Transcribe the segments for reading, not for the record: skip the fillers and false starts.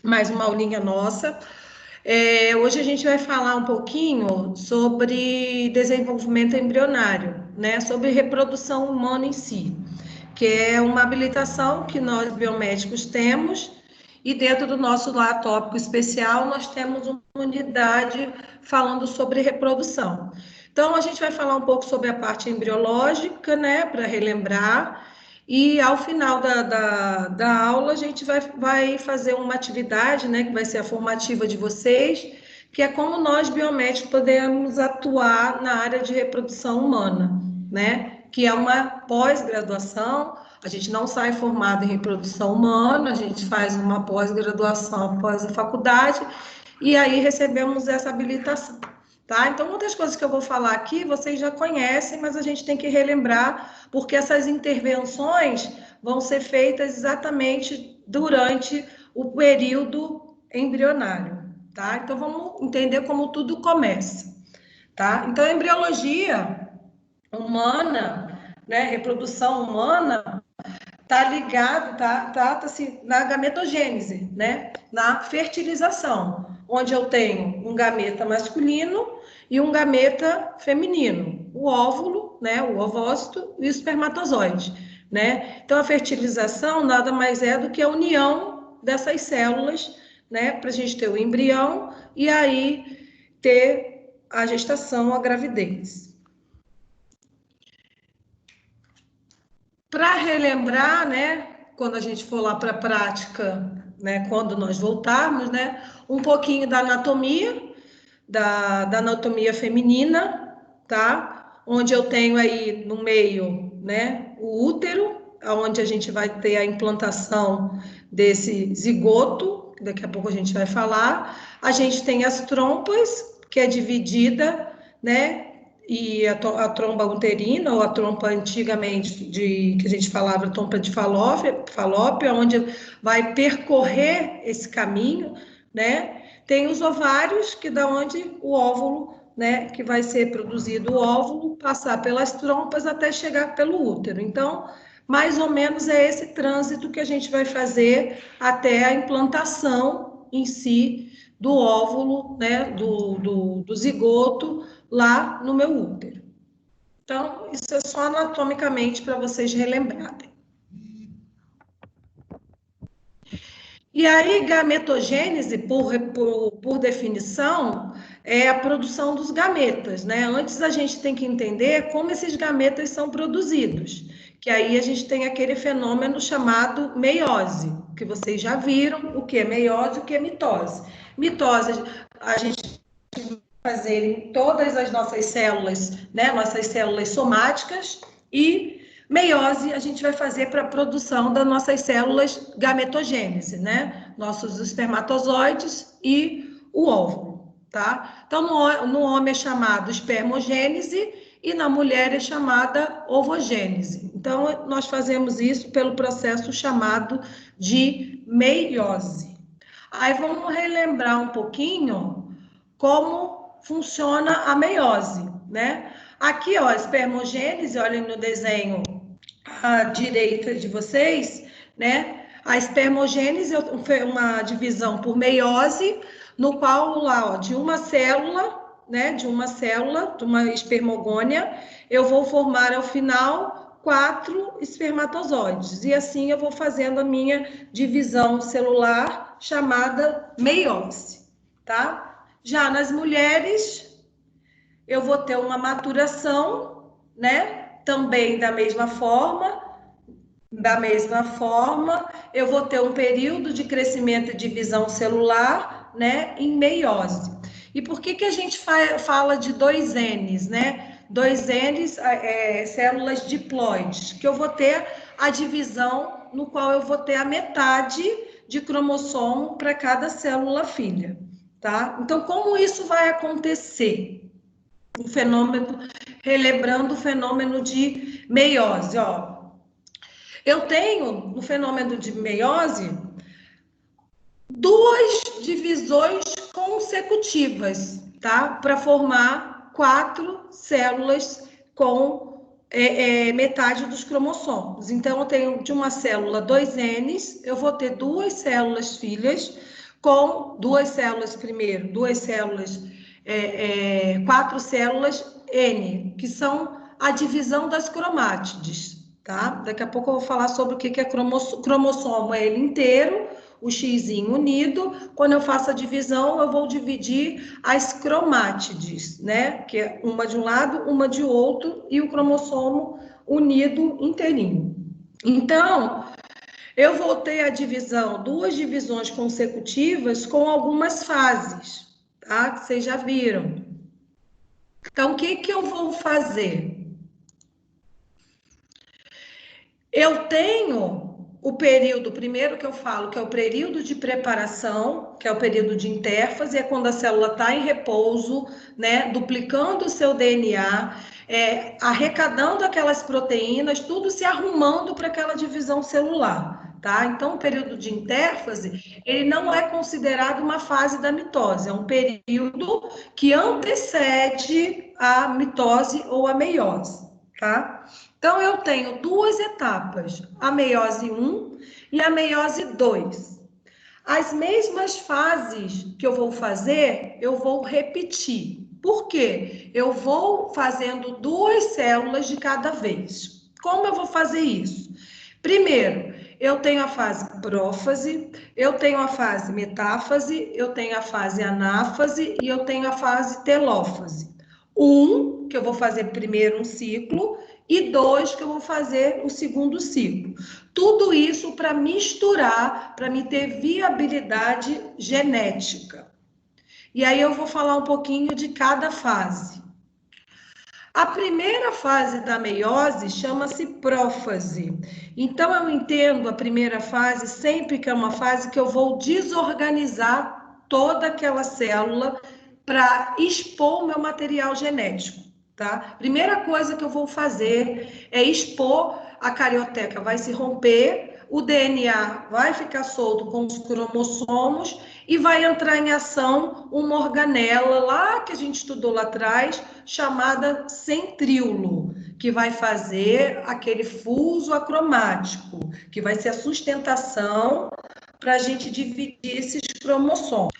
mais uma aulinha nossa. Hoje a gente vai falar um pouquinho sobre desenvolvimento embrionário, né? Sobre reprodução humana em si, que é uma habilitação que nós biomédicos temos, e dentro do nosso lá tópico especial nós temos uma unidade falando sobre reprodução. Então a gente vai falar um pouco sobre a parte embriológica, né? Para relembrar. E ao final da aula, a gente vai fazer uma atividade, né, que vai ser a formativa de vocês, que é como nós, biomédicos, podemos atuar na área de reprodução humana, né? Que é uma pós-graduação. A gente não sai formado em reprodução humana, a gente faz uma pós-graduação após a faculdade, e aí recebemos essa habilitação. Tá? Então, muitas coisas que eu vou falar aqui vocês já conhecem, mas a gente tem que relembrar, porque essas intervenções vão ser feitas exatamente durante o período embrionário. Tá? Então, vamos entender como tudo começa. Tá? Então, a embriologia humana, né, reprodução humana, está ligado, trata-se na gametogênese, né? Na fertilização, onde eu tenho um gameta masculino e um gameta feminino, o óvulo, né? O ovócito e o espermatozoide, né? Então, a fertilização nada mais é do que a união dessas células, né? Para a gente ter o embrião e aí ter a gestação, a gravidez. Para relembrar, né, quando a gente for lá para a prática, né, quando nós voltarmos, né, um pouquinho da anatomia, da anatomia feminina, tá? Onde eu tenho aí no meio, né, o útero, onde a gente vai ter a implantação desse zigoto, que daqui a pouco a gente vai falar. A gente tem as trompas, que é dividida, né, e a tromba uterina, ou a trompa antigamente, que a gente falava, trompa de falópia, onde vai percorrer esse caminho, né? Tem os ovários, que da onde o óvulo, né, que vai ser produzido o óvulo, passar pelas trompas até chegar pelo útero. Então, mais ou menos é esse trânsito que a gente vai fazer até a implantação em si do óvulo, né, do zigoto, lá no meu útero. Então, isso é só anatomicamente para vocês relembrarem. E aí, gametogênese, por definição, é a produção dos gametas, né? Antes a gente tem que entender como esses gametas são produzidos, que aí a gente tem aquele fenômeno chamado meiose, que vocês já viram o que é meiose e o que é mitose. Mitose, a gente fazer em todas as nossas células, né? Nossas células somáticas, e meiose a gente vai fazer para a produção das nossas células gametogênese, né? Nossos espermatozoides e o óvulo, tá? Então, no homem é chamado espermogênese e na mulher é chamada ovogênese. Então, nós fazemos isso pelo processo chamado de meiose. Aí vamos relembrar um pouquinho como funciona a meiose, né? Aqui, ó, espermogênese, olhem no desenho à direita de vocês, né? A espermogênese é uma divisão por meiose, no qual lá, ó, de uma célula, né? De uma espermogônia, eu vou formar ao final 4 espermatozoides. E assim eu vou fazendo a minha divisão celular chamada meiose, tá? Já nas mulheres, eu vou ter uma maturação, né? Também da mesma forma, eu vou ter um período de crescimento e divisão celular, né? Em meiose. E por que a gente fala de 2 Ns, né? 2 Ns, células diploides, que eu vou ter a divisão no qual eu vou ter a metade de cromossomo para cada célula filha. Tá? Então, como isso vai acontecer? O fenômeno, relembrando o fenômeno de meiose, ó. Eu tenho, no fenômeno de meiose, 2 divisões consecutivas, tá? Para formar 4 células com metade dos cromossomos. Então, eu tenho de uma célula 2 Ns, eu vou ter 2 células filhas com 2 células primeiro, 4 células N, que são a divisão das cromátides, tá? Daqui a pouco eu vou falar sobre o que é cromossomo, é ele inteiro, o xizinho unido. Quando eu faço a divisão, eu vou dividir as cromátides, né? Que é uma de um lado, uma de outro, e o cromossomo unido inteirinho. Então, eu vou ter a divisão, 2 divisões consecutivas com algumas fases, tá? Que vocês já viram. Então, o que eu vou fazer? Eu tenho o período, primeiro que eu falo, que é o período de preparação, que é o período de intérfase, é quando a célula está em repouso, né, duplicando o seu DNA, arrecadando aquelas proteínas, tudo se arrumando para aquela divisão celular, tá? Então, o período de intérfase, ele não é considerado uma fase da mitose, é um período que antecede a mitose ou a meiose, tá? Então, eu tenho 2 etapas, a meiose 1 e a meiose 2. As mesmas fases que eu vou fazer, eu vou repetir. Por quê? Eu vou fazendo 2 células de cada vez. Como eu vou fazer isso? Primeiro, eu tenho a fase prófase, eu tenho a fase metáfase, eu tenho a fase anáfase e eu tenho a fase telófase. Que eu vou fazer primeiro um ciclo, e 2, que eu vou fazer o segundo ciclo. Tudo isso para misturar, para me ter viabilidade genética. E aí eu vou falar um pouquinho de cada fase. A primeira fase da meiose chama-se prófase. Então, eu entendo a primeira fase sempre que é uma fase que eu vou desorganizar toda aquela célula para expor o meu material genético. Tá? Primeira coisa que eu vou fazer é expor, a carioteca vai se romper, o DNA vai ficar solto com os cromossomos e vai entrar em ação uma organela lá que a gente estudou lá atrás, chamada centríolo, que vai fazer aquele fuso acromático, que vai ser a sustentação para a gente dividir esses cromossomos.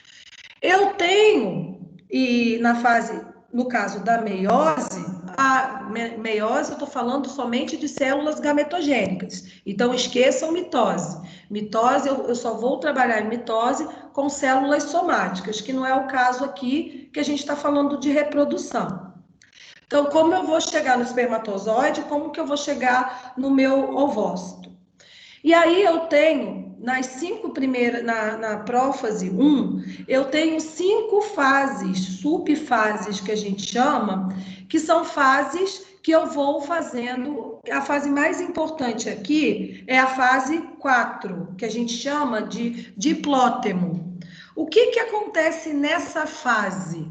Eu tenho, e na fase, no caso da meiose, a meiose eu estou falando somente de células gametogênicas, então esqueçam mitose. Mitose, eu só vou trabalhar em mitose com células somáticas, que não é o caso aqui, que a gente está falando de reprodução. Então, como eu vou chegar no espermatozoide, como que eu vou chegar no meu ovócito? E aí eu tenho, nas 5 primeiras, na prófase 1, eu tenho 5 fases, subfases que a gente chama, que são fases que eu vou fazendo. A fase mais importante aqui é a fase 4, que a gente chama de diplótemo. O que acontece nessa fase?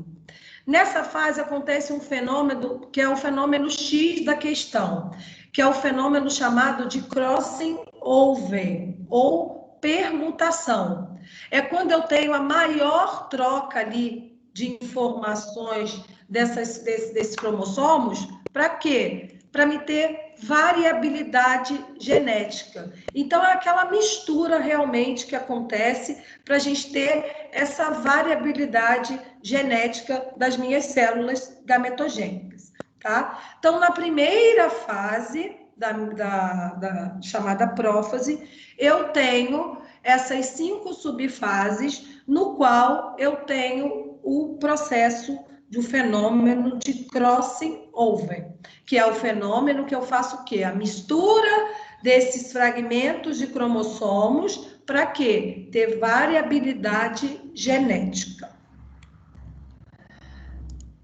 Nessa fase acontece um fenômeno que é o fenômeno X da questão, que é o fenômeno chamado de crossing over, ou permutação. É quando eu tenho a maior troca ali de informações desses cromossomos, para quê? Para me ter variabilidade genética. Então, é aquela mistura realmente que acontece para a gente ter essa variabilidade genética das minhas células gametogênicas, tá? Então, na primeira fase da chamada prófase, eu tenho essas 5 subfases, no qual eu tenho o processo do fenômeno de crossing over, que é o fenômeno que eu faço o quê? A mistura desses fragmentos de cromossomos para quê? Ter variabilidade genética.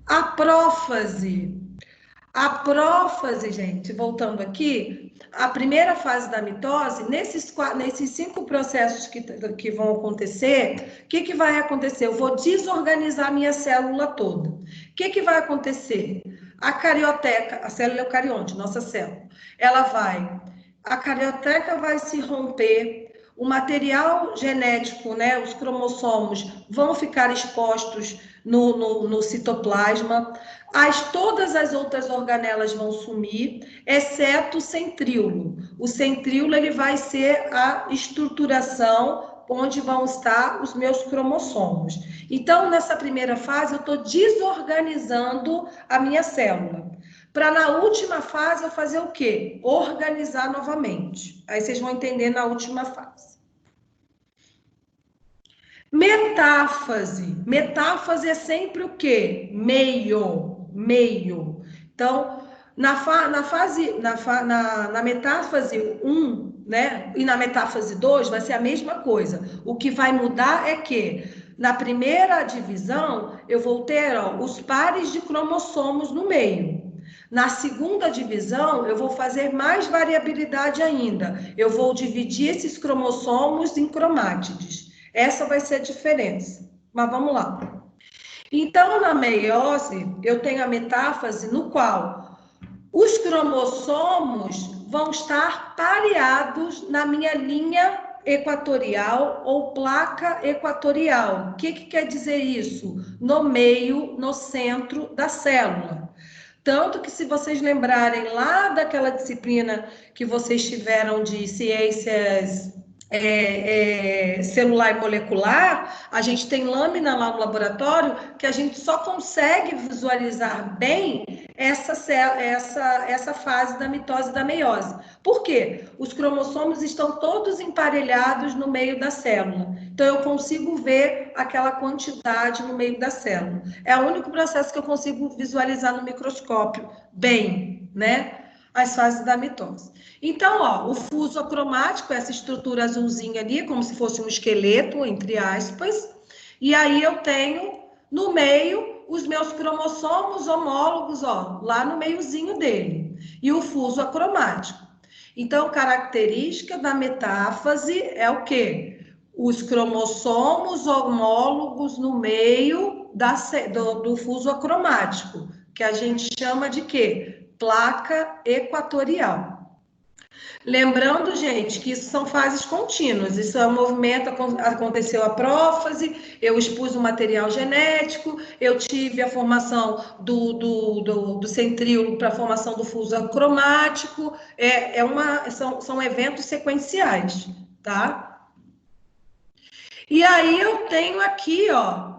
A prófase, gente, voltando aqui, a primeira fase da mitose, nesses 5 processos que vão acontecer, o que vai acontecer? Eu vou desorganizar a minha célula toda. O que vai acontecer? A carioteca, a célula eucarionte, nossa célula, a carioteca vai se romper, o material genético, né, os cromossomos vão ficar expostos no citoplasma, todas as outras organelas vão sumir, exceto o centríolo. O centríolo ele vai ser a estruturação onde vão estar os meus cromossomos. Então, nessa primeira fase, eu estou desorganizando a minha célula. Para na última fase eu fazer o quê? Organizar novamente. Aí vocês vão entender na última fase. Metáfase. Metáfase é sempre o quê? Meio. Então, na metáfase 1, né? E na metáfase 2 vai ser a mesma coisa. O que vai mudar é que na primeira divisão eu vou ter os pares de cromossomos no meio. Na segunda divisão, eu vou fazer mais variabilidade ainda. Eu vou dividir esses cromossomos em cromátides. Essa vai ser a diferença. Mas vamos lá. Então, na meiose, eu tenho a metáfase no qual os cromossomos vão estar pareados na minha linha equatorial ou placa equatorial. O que quer dizer isso? No meio, no centro da célula. Tanto que, se vocês lembrarem lá daquela disciplina que vocês tiveram de ciências celular e molecular, a gente tem lâmina lá no laboratório que a gente só consegue visualizar bem essa fase da mitose e da meiose. Por quê? Os cromossomos estão todos emparelhados no meio da célula. Então, eu consigo ver aquela quantidade no meio da célula. É o único processo que eu consigo visualizar no microscópio bem, né? As fases da mitose. Então, ó, o fuso acromático, essa estrutura azulzinha ali, como se fosse um esqueleto, entre aspas, e aí eu tenho no meio os meus cromossomos homólogos, ó, lá no meiozinho dele, e o fuso acromático. Então, característica da metáfase é o quê? Os cromossomos homólogos no meio do fuso acromático, que a gente chama de quê? Placa equatorial. Lembrando, gente, que isso são fases contínuas, isso é um movimento, aconteceu a prófase, eu expus o material genético, eu tive a formação do centríolo para a formação do fuso acromático, são eventos sequenciais, tá? E aí eu tenho aqui, ó,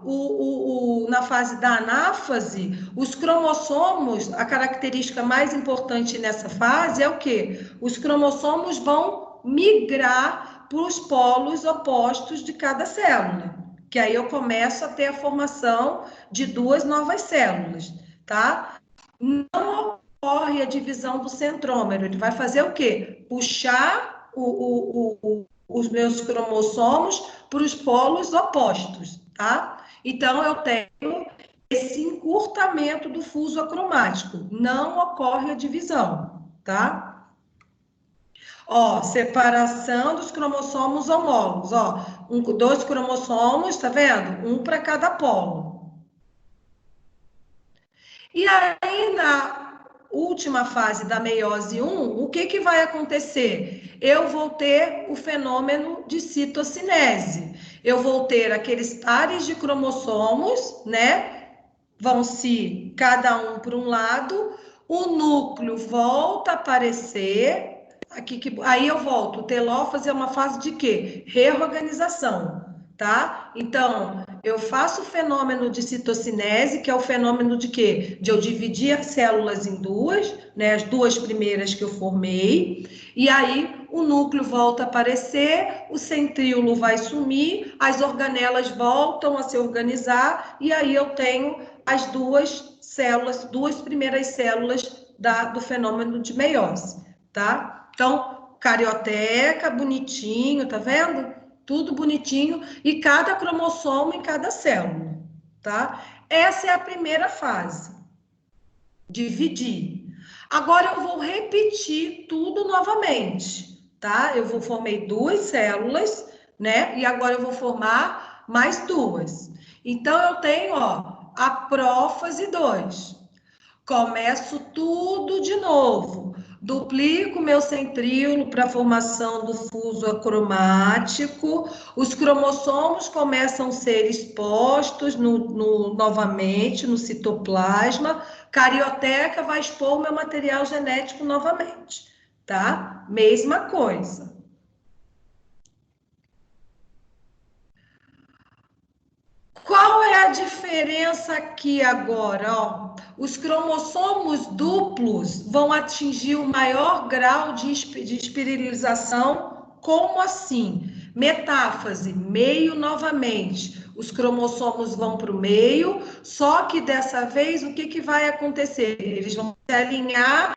na fase da anáfase, os cromossomos, a característica mais importante nessa fase é o quê? Os cromossomos vão migrar para os polos opostos de cada célula, que aí eu começo a ter a formação de duas novas células, tá? Não ocorre a divisão do centrômero, ele vai fazer o quê? Puxar os meus cromossomos para os polos opostos, tá? Então, eu tenho esse encurtamento do fuso acromático, não ocorre a divisão, tá? Ó, separação dos cromossomos homólogos, ó, dois cromossomos, tá vendo? Um para cada polo. E aí, na última fase da meiose 1, o que vai acontecer? Eu vou ter o fenômeno de citocinese. Eu vou ter aqueles pares de cromossomos, né? Vão se cada um para um lado, o núcleo volta a aparecer. Aí eu volto. O telófase é uma fase de quê? Reorganização, tá? Então, eu faço o fenômeno de citocinese, que é o fenômeno de quê? De eu dividir as células em duas, né? As duas primeiras que eu formei, e aí o núcleo volta a aparecer, o centríolo vai sumir, as organelas voltam a se organizar, e aí eu tenho as duas células, duas primeiras células do fenômeno de meiose, tá? Então, carioteca, bonitinho, tá vendo? Tudo bonitinho, e cada cromossomo em cada célula, tá? Essa é a primeira fase, dividir. Agora eu vou repetir tudo novamente, tá? Eu formei duas células, né? E agora eu vou formar mais duas. Então, eu tenho, ó, a prófase 2. Começo tudo de novo. Duplico meu centríolo para a formação do fuso acromático. Os cromossomos começam a ser expostos novamente no citoplasma. Carioteca vai expor o meu material genético novamente, tá? Mesma coisa. diferença aqui agora? Ó, os cromossomos duplos vão atingir o maior grau de espiralização. Como assim? Metáfase, meio novamente. Os cromossomos vão para o meio, só que dessa vez o que vai acontecer? Eles vão se alinhar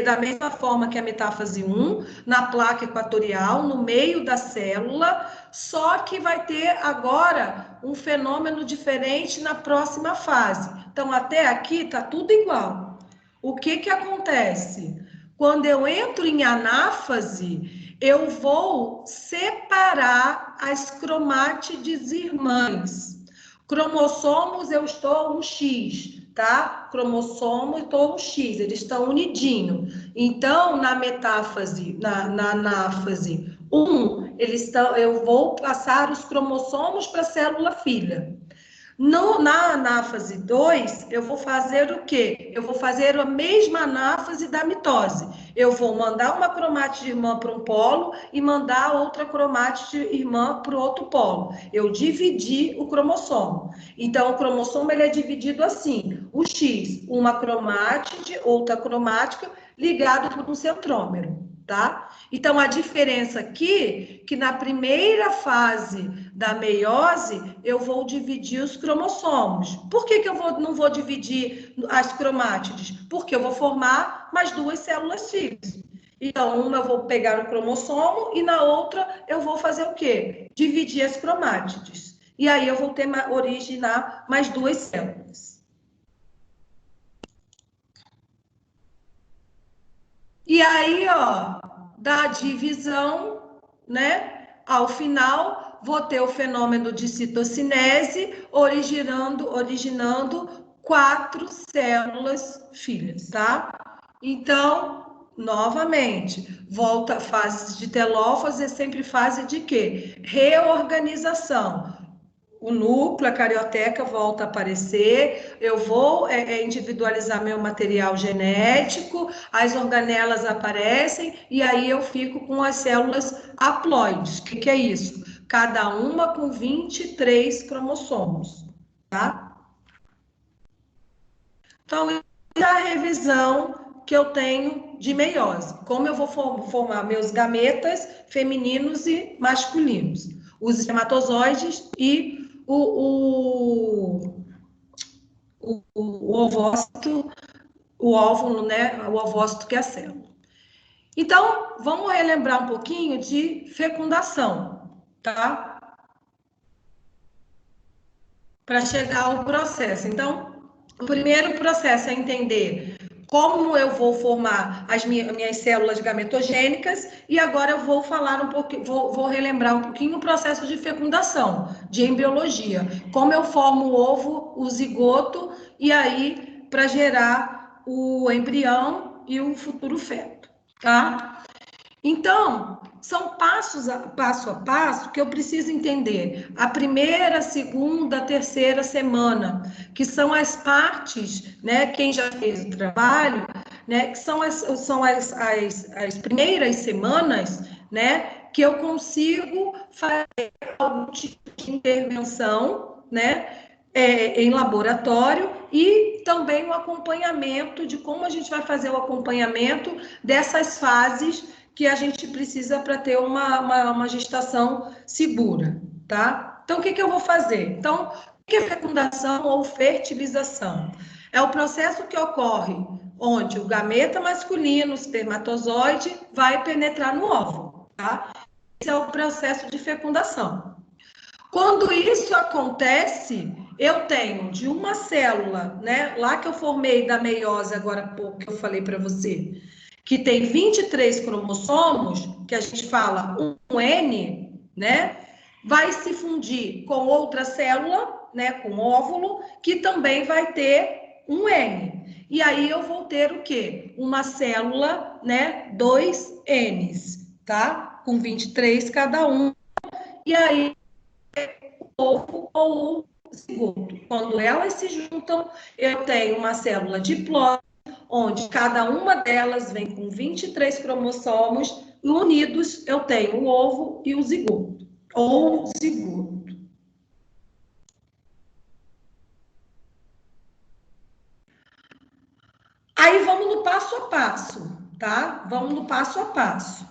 da mesma forma que a metáfase 1, na placa equatorial, no meio da célula, só que vai ter agora um fenômeno diferente na próxima fase. Então, até aqui está tudo igual. O que acontece? Quando eu entro em anáfase, eu vou separar as cromátides irmãs. Cromossomos, eu estou um X, tá? Cromossomo, estou um X, eles estão unidinhos. Então, na metáfase, na anáfase 1, eu vou passar os cromossomos para a célula filha. Na anáfase 2, eu vou fazer o quê? Eu vou fazer a mesma anáfase da mitose. Eu vou mandar uma cromátide irmã para um polo e mandar outra cromátide irmã para o outro polo. Eu dividi o cromossomo. Então, o cromossomo ele é dividido assim: o X, uma cromátide, outra cromática, ligado por um centrômero, tá? Então, a diferença aqui, que na primeira fase da meiose, eu vou dividir os cromossomos. Por que não vou dividir as cromátides? Porque eu vou formar mais duas células filhas. Então, uma eu vou pegar o cromossomo e na outra eu vou fazer o quê? Dividir as cromátides. E aí eu vou originar mais duas células. E aí, ó, da divisão, né? Ao final, vou ter o fenômeno de citocinese originando 4 células filhas, tá? Então, novamente, volta a fase de telófase, é sempre fase de quê? Reorganização. O núcleo, a carioteca volta a aparecer, eu vou individualizar meu material genético, as organelas aparecem, e aí eu fico com as células haploides. O que é isso? Cada uma com 23 cromossomos, tá? Então, é a revisão que eu tenho de meiose. Como eu vou formar meus gametas femininos e masculinos, os espermatozoides e o ovócito, o óvulo, né? O ovócito que é a célula. Então, vamos relembrar um pouquinho de fecundação, tá? Para chegar ao processo. Então, o primeiro processo é entender como eu vou formar as minhas células gametogênicas, e agora eu vou falar um pouquinho, vou relembrar um pouquinho o processo de fecundação, de embriologia, como eu formo o ovo, o zigoto, e aí para gerar o embrião e o futuro feto, tá? Então, são passo a passo que eu preciso entender. A primeira, segunda, terceira semana, que são as partes, né? Quem já fez o trabalho, né? Que são as primeiras semanas, né? Que eu consigo fazer algum tipo de intervenção, né? Em laboratório, e também o acompanhamento de como a gente vai fazer o acompanhamento dessas fases que a gente precisa para ter uma gestação segura, tá? Então, o que eu vou fazer? Então, o que é fecundação ou fertilização? É o processo que ocorre onde o gameta masculino, o espermatozoide, vai penetrar no óvulo, tá? Esse é o processo de fecundação. Quando isso acontece, eu tenho de uma célula, né? Lá que eu formei da meiose agora há pouco, que eu falei para você, que tem 23 cromossomos, que a gente fala um N, né? Vai se fundir com outra célula, né? Com óvulo, que também vai ter um N. E aí eu vou ter o quê? Uma célula, né? 2 Ns, tá? Com 23 cada um. E aí ovo ou o zigoto. Quando elas se juntam, eu tenho uma célula diploide, onde cada uma delas vem com 23 cromossomos, e unidos eu tenho o ovo e o zigoto, ou zigoto. Aí vamos no passo a passo, tá? Vamos no passo a passo.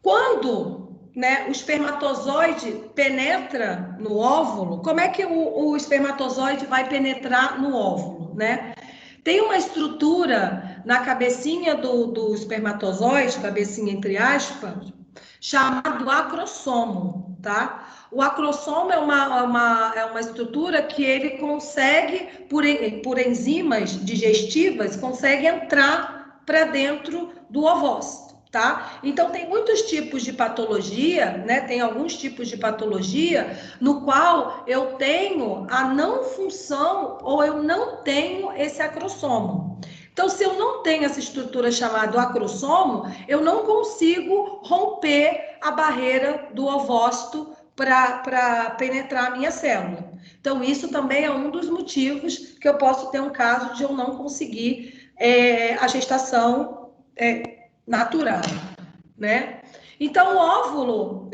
Quando, né, o espermatozoide penetra no óvulo, como é que o espermatozoide vai penetrar no óvulo, né? Tem uma estrutura na cabecinha do espermatozoide, cabecinha entre aspas, chamado acrossomo, tá? O acrossomo é uma estrutura que ele consegue, por enzimas digestivas, consegue entrar para dentro do ovócito, tá? Então, tem muitos tipos de patologia, né? Tem alguns tipos de patologia no qual eu tenho a não função ou eu não tenho esse acrossomo. Então, se eu não tenho essa estrutura chamada acrossomo, eu não consigo romper a barreira do ovócito para penetrar a minha célula. Então, isso também é um dos motivos que eu posso ter um caso de eu não conseguir a gestação natural, né? Então, o óvulo,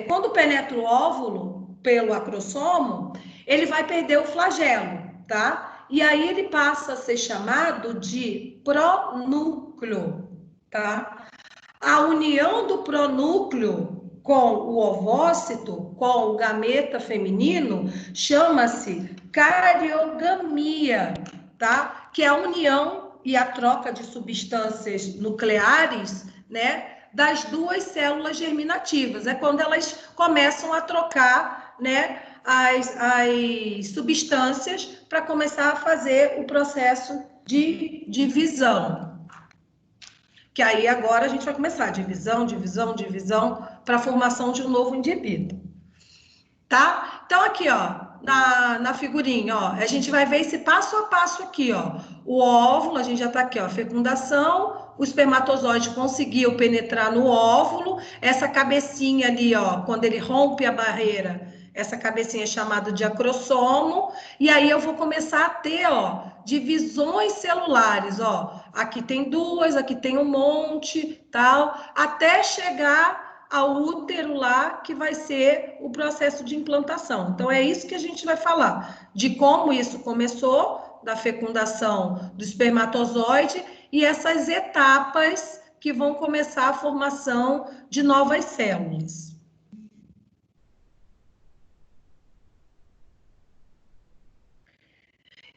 quando penetra o óvulo pelo acrossomo, ele vai perder o flagelo, tá? E aí ele passa a ser chamado de pronúcleo, tá? A união do pronúcleo com o ovócito, com o gameta feminino, chama-se cariogamia, tá? Que é a união e a troca de substâncias nucleares, né? Das duas células germinativas. É quando elas começam a trocar, né? As substâncias para começar a fazer o processo de divisão. Que aí agora a gente vai começar divisão, divisão, divisão, para a formação de um novo indivíduo. Tá? Então, aqui, ó, na figurinha, ó, a gente vai ver esse passo a passo aqui, ó. O óvulo, a gente já tá aqui, ó, fecundação, o espermatozoide conseguiu penetrar no óvulo, essa cabecinha ali, ó, quando ele rompe a barreira, essa cabecinha é chamada de acrossomo, e aí eu vou começar a ter, ó, divisões celulares, ó. Aqui tem duas, aqui tem um monte, tal, até chegar ao útero lá, que vai ser o processo de implantação. Então, é isso que a gente vai falar, de como isso começou, da fecundação do espermatozoide e essas etapas que vão começar a formação de novas células.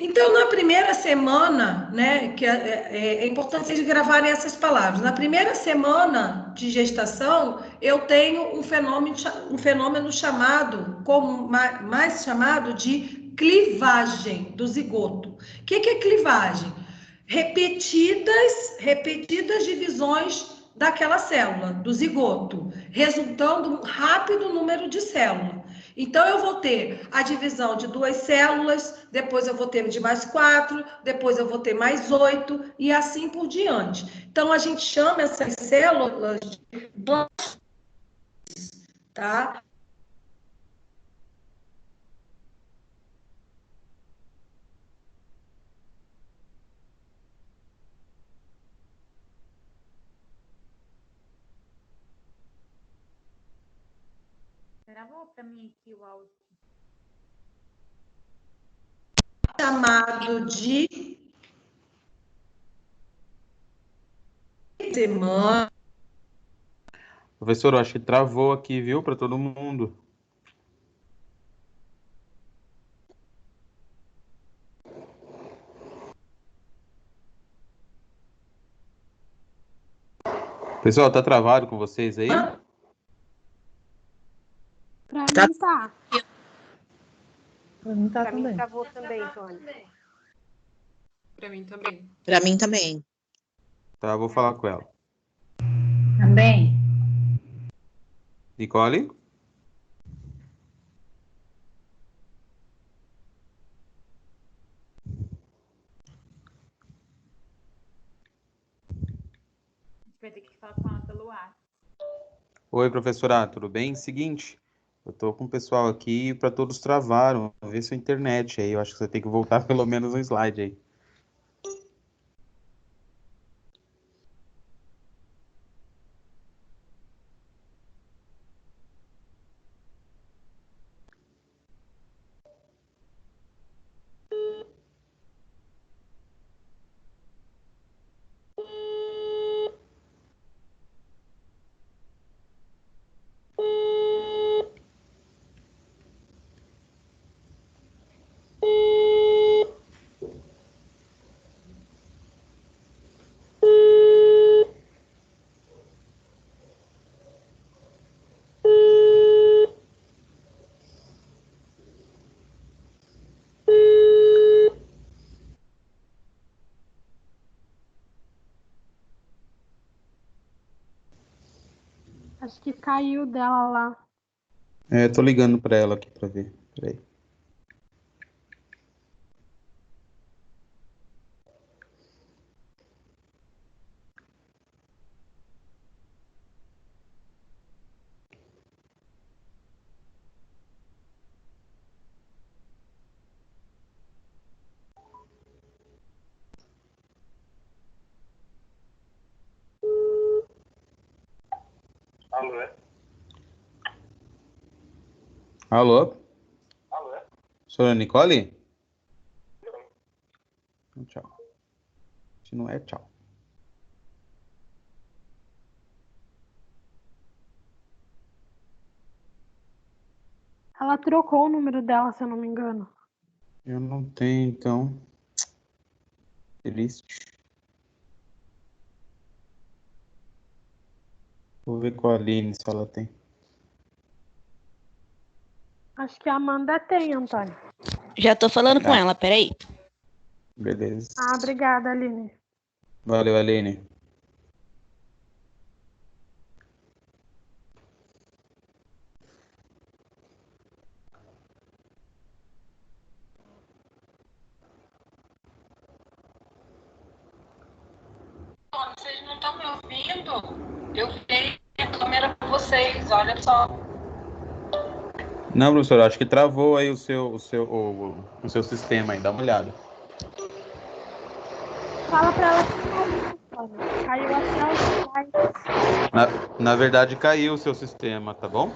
Então, na primeira semana, né, que é importante vocês gravarem essas palavras. Na primeira semana de gestação, eu tenho um fenômeno chamado, como mais chamado de clivagem do zigoto. O que é clivagem? Repetidas divisões daquela célula, do zigoto, resultando um rápido número de células. Então, eu vou ter a divisão de duas células, depois eu vou ter de mais 4, depois eu vou ter mais 8, e assim por diante. Então, a gente chama essas células de blasts, tá? Gravou para mim aqui o áudio. Chamado de semana. Professor, eu acho que travou aqui, viu, para todo mundo. Pessoal, tá travado com vocês aí? Para mim tá. Para mim tá Para mim também. travou também, Tony. Para mim também. Para mim também. Tá, vou falar com ela. Também. Nicole? A gente vai ter que falar com ela pelo WhatsApp. Oi, professora, tudo bem? Seguinte, eu tô com o pessoal aqui para todos travaram. Vamos ver sua internet aí. Eu acho que você tem que voltar pelo menos um slide aí. Acho que caiu dela lá. Tô ligando para ela aqui para ver. Peraí. Alô? Senhora Nicole? Tchau. Se não é, tchau. Ela trocou o número dela, se eu não me engano. Eu não tenho, então. Triste. Vou ver com a Aline se ela tem. Acho que a Amanda tem, Antônio. Já tô falando com ela, peraí. Beleza. Ah, obrigada, Aline. Valeu, Aline. Vocês não estão me ouvindo? Eu fiquei a câmera para vocês, olha só. Não, professor, acho que travou aí o seu sistema aí, dá uma olhada. Fala pra ela que caiu, Antônio. Caiu até os slides. Na verdade, caiu o seu sistema, tá bom?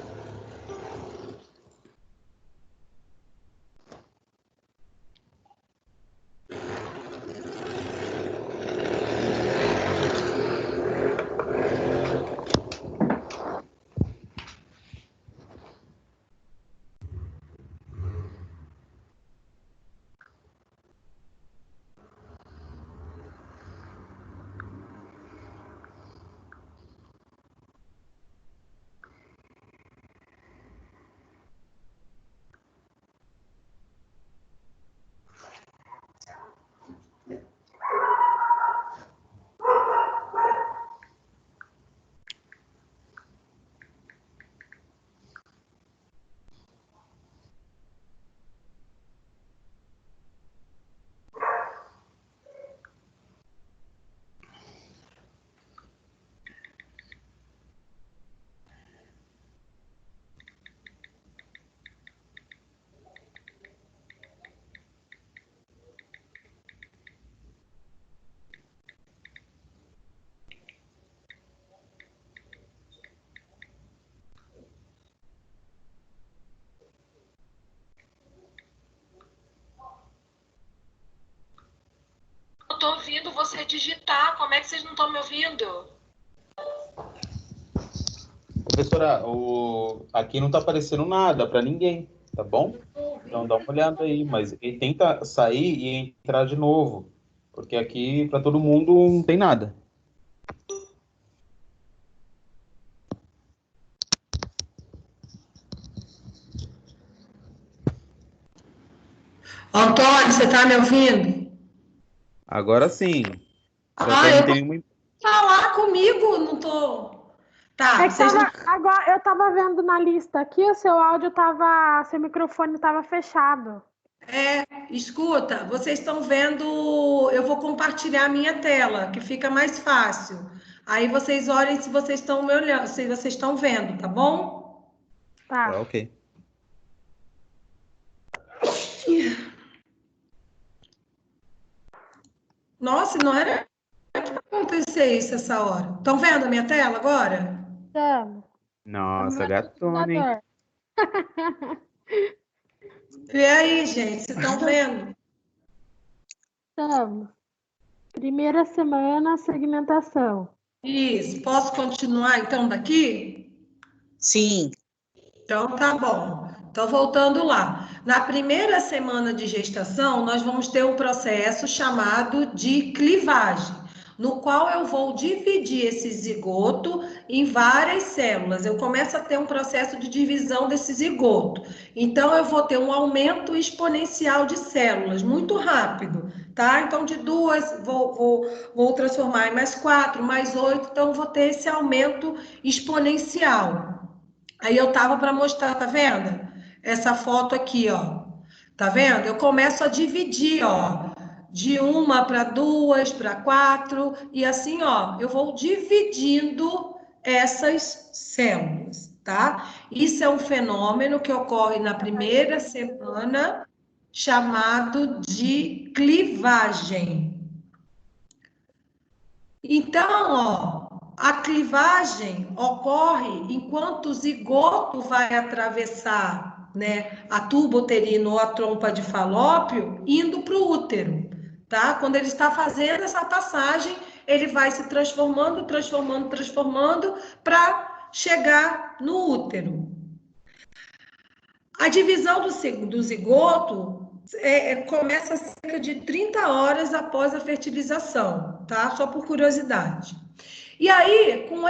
Eu tô ouvindo você digitar, como é que vocês não estão me ouvindo? Professora, aqui não tá aparecendo nada para ninguém, tá bom? Então dá uma olhada aí, mas tenta sair e entrar de novo, porque aqui para todo mundo não tem nada. Antônio, você tá me ouvindo? Agora sim. Eu vou falar comigo, não tô. Tá, É que agora eu tava vendo na lista aqui, o seu áudio tava. Seu microfone tava fechado. Escuta, vocês estão vendo. Eu vou compartilhar a minha tela, que fica mais fácil. Aí vocês olhem se vocês estão me olhando, se vocês estão vendo, tá bom? Tá. Ok. Nossa, não era que acontecer isso essa hora. Estão vendo a minha tela agora? Estamos. Nossa, gatona, hein? E aí, gente, vocês estão vendo? Estamos. Primeira semana, segmentação. Isso. Posso continuar então daqui? Sim. Então, tá bom. Então, voltando lá. Na primeira semana de gestação, nós vamos ter um processo chamado de clivagem, no qual eu vou dividir esse zigoto em várias células. Eu começo a ter um processo de divisão desse zigoto. Então, eu vou ter um aumento exponencial de células, muito rápido. tá? Então, de 2, vou transformar em mais 4, mais 8, então vou ter esse aumento exponencial. Aí eu tava para mostrar, tá vendo? Essa foto aqui, ó. Tá vendo? Eu começo a dividir, ó, de 1 para 2, para 4, e assim, ó, eu vou dividindo essas células, tá? Isso é um fenômeno que ocorre na primeira semana, chamado de clivagem. Então, ó, a clivagem ocorre enquanto o zigoto vai atravessar, né, a tuba uterina ou a trompa de falópio, indo para o útero, tá? Quando ele está fazendo essa passagem, ele vai se transformando, para chegar no útero. A divisão do zigoto começa cerca de 30 horas após a fertilização, tá? Só por curiosidade. E aí, com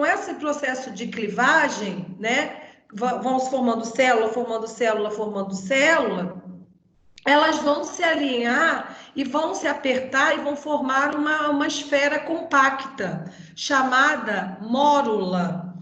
esse processo de clivagem, né? Vão se formando célula, elas vão se alinhar e vão se apertar e vão formar uma esfera compacta, chamada mórula,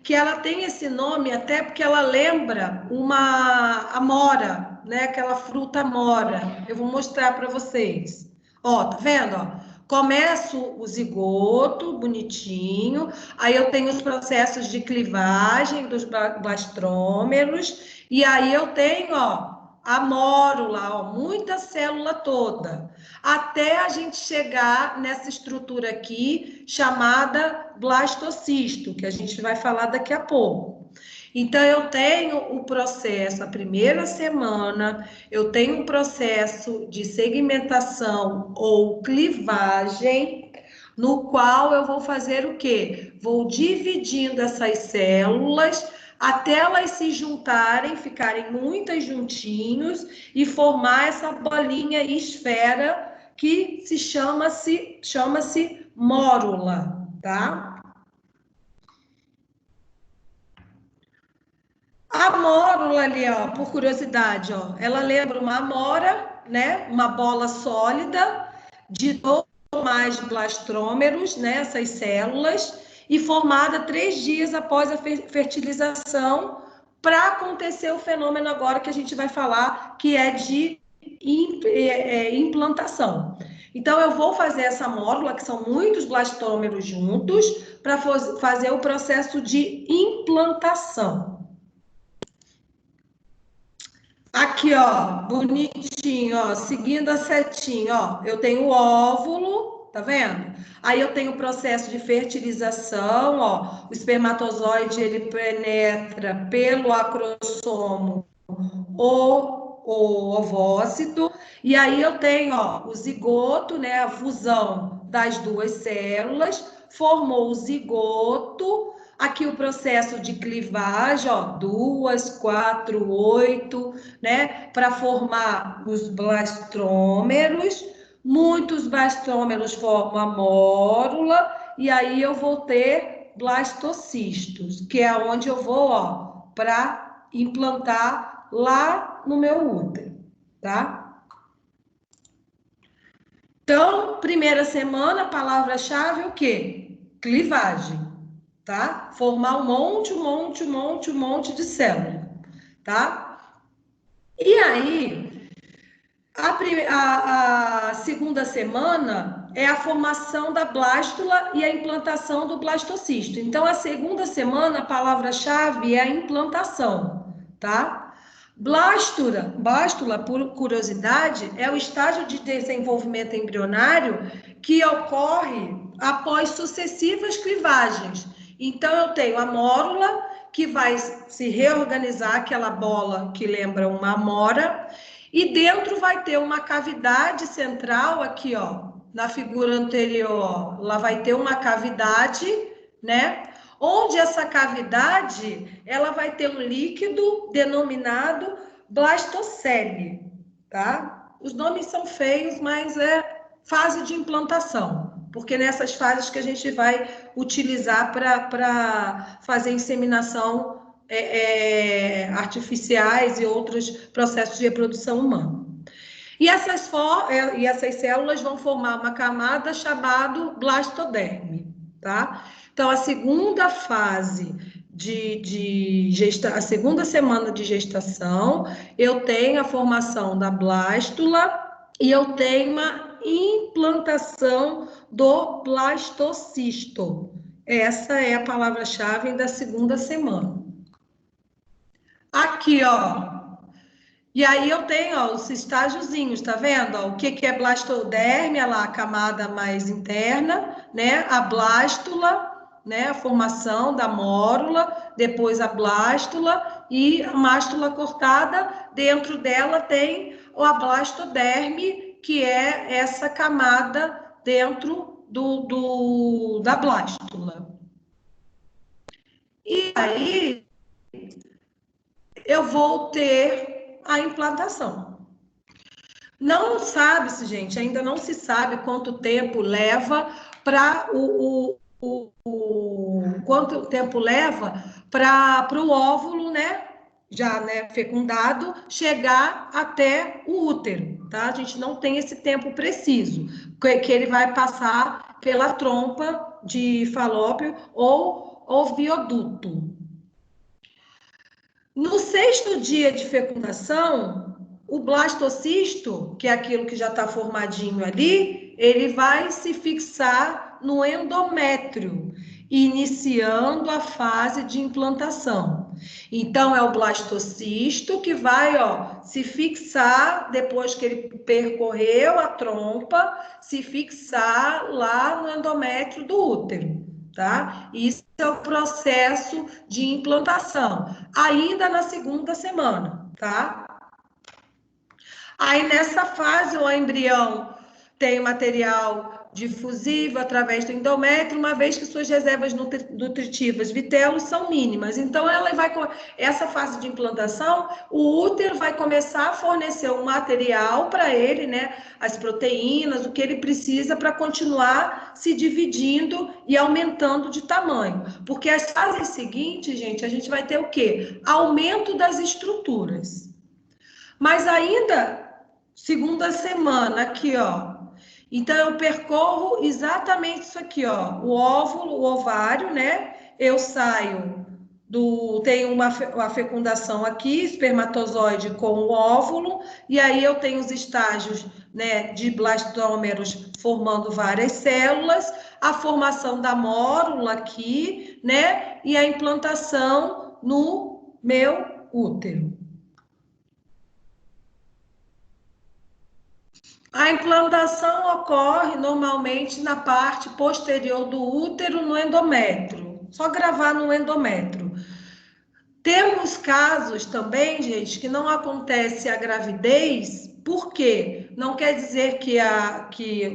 que ela tem esse nome até porque ela lembra a amora, né? Aquela fruta amora. Eu vou mostrar para vocês. Ó, tá vendo? Ó? Começo o zigoto, bonitinho. Aí eu tenho os processos de clivagem dos blastrômeros. E aí eu tenho, ó, a mórula, ó, muita célula toda, até a gente chegar nessa estrutura aqui, chamada blastocisto, que a gente vai falar daqui a pouco. Então, eu tenho o processo, a primeira semana, eu tenho um processo de segmentação ou clivagem, no qual eu vou fazer o quê? Vou dividindo essas células até elas se juntarem, ficarem muitas juntinhos e formar essa bolinha esfera que chama-se mórula, tá? A mórula ali, ó, por curiosidade, ó, ela lembra uma amora, né? Uma bola sólida de 2 ou mais blastrômeros, né? Essas células, e formada 3 dias após a fertilização, para acontecer o fenômeno agora que a gente vai falar, que é de implantação. Então, eu vou fazer essa mórula, que são muitos blastômeros juntos, para fazer o processo de implantação. Aqui, ó, bonitinho, ó, seguindo a setinha, ó, eu tenho o óvulo, tá vendo? Aí eu tenho o processo de fertilização, ó, o espermatozoide, ele penetra pelo acrossomo ou o ovócito, e aí eu tenho, ó, o zigoto, né, a fusão das 2 células, formou o zigoto. Aqui o processo de clivagem, ó, 2, 4, 8, né, para formar os blastrômeros. Muitos blastrômeros formam a mórula, e aí eu vou ter blastocistos, que é onde eu vou, ó, para implantar lá no meu útero, tá? Então, primeira semana, palavra-chave, o quê? Clivagem, tá? Formar um monte de célula, tá? E aí, a segunda semana é a formação da blástula e a implantação do blastocisto. Então, a segunda semana, a palavra-chave é a implantação, tá? Blástula, por curiosidade, é o estágio de desenvolvimento embrionário que ocorre após sucessivas clivagens. Então, eu tenho a mórula, que vai se reorganizar, aquela bola que lembra uma amora, e dentro vai ter uma cavidade central, aqui, ó, na figura anterior, lá vai ter uma cavidade, né? Onde essa cavidade, ela vai ter um líquido denominado blastocele, tá? Os nomes são feios, mas é fase de implantação, porque nessas fases que a gente vai utilizar para fazer inseminação artificiais e outros processos de reprodução humana. E essas células vão formar uma camada chamada blastoderme, tá? Então, a segunda fase a segunda semana de gestação, eu tenho a formação da blástula e eu tenho uma implantação do blastocisto. Essa é a palavra-chave da segunda semana. Aqui, ó. E aí eu tenho, ó, os estágiozinhos, tá vendo? Ó, o que é blastoderme? É lá a camada mais interna, né? A blástula, né? A formação da mórula, depois a blástula e a mástula cortada. Dentro dela tem a blastoderme, que é essa camada dentro da blástula. E aí eu vou ter a implantação. Não sabe-se, gente, ainda não se sabe quanto tempo leva para quanto tempo leva para o óvulo, né? Já, né, fecundado, chegar até o útero, tá? A gente não tem esse tempo preciso, que ele vai passar pela trompa de falópio ou ovioduto. No 6º dia de fecundação, o blastocisto, que é aquilo que já está formadinho ali, ele vai se fixar no endométrio, iniciando a fase de implantação. Então, é o blastocisto que vai, ó, se fixar, depois que ele percorreu a trompa, se fixar lá no endométrio do útero, tá? Isso é o processo de implantação, ainda na segunda semana, tá? Aí, nessa fase, o embrião tem material difusivo através do endométrio, uma vez que suas reservas nutritivas vitelos são mínimas. Então, essa fase de implantação, o útero vai começar a fornecer um material para ele, né? As proteínas, o que ele precisa para continuar se dividindo e aumentando de tamanho. Porque as fases seguintes, gente, a gente vai ter o quê? Aumento das estruturas. Mas ainda, segunda semana, aqui, ó. Então, eu percorro exatamente isso aqui, ó. O óvulo, o ovário, né? Eu saio tenho a fecundação aqui, espermatozoide com o óvulo, e aí eu tenho os estágios, né, de blastômeros formando várias células, a formação da mórula aqui, né? E a implantação no meu útero. A implantação ocorre normalmente na parte posterior do útero, no endométrio. Só gravar no endométrio. Temos casos também, gente, que não acontece a gravidez, por quê? Não quer dizer que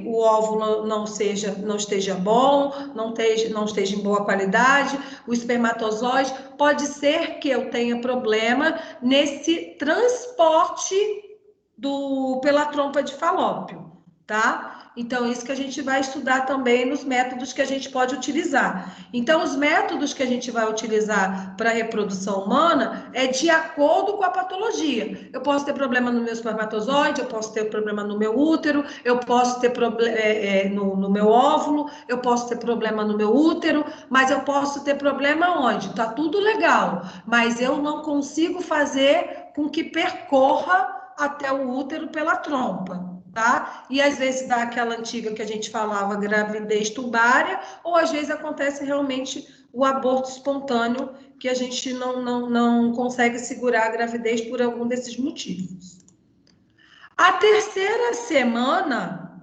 o óvulo não esteja bom, não esteja em boa qualidade, o espermatozoide, pode ser que eu tenha problema nesse transporte pela trompa de falópio, tá? Então, isso que a gente vai estudar também nos métodos que a gente pode utilizar. Então, os métodos que a gente vai utilizar para a reprodução humana é de acordo com a patologia. Eu posso ter problema no meu espermatozoide, eu posso ter problema no meu útero, eu posso ter problema no meu óvulo, eu posso ter problema no meu útero, mas eu posso ter problema onde? Tá tudo legal, mas eu não consigo fazer com que percorra até o útero pela trompa, tá? E às vezes dá aquela antiga que a gente falava, gravidez tubária, ou às vezes acontece realmente o aborto espontâneo, que a gente não consegue segurar a gravidez por algum desses motivos. A terceira semana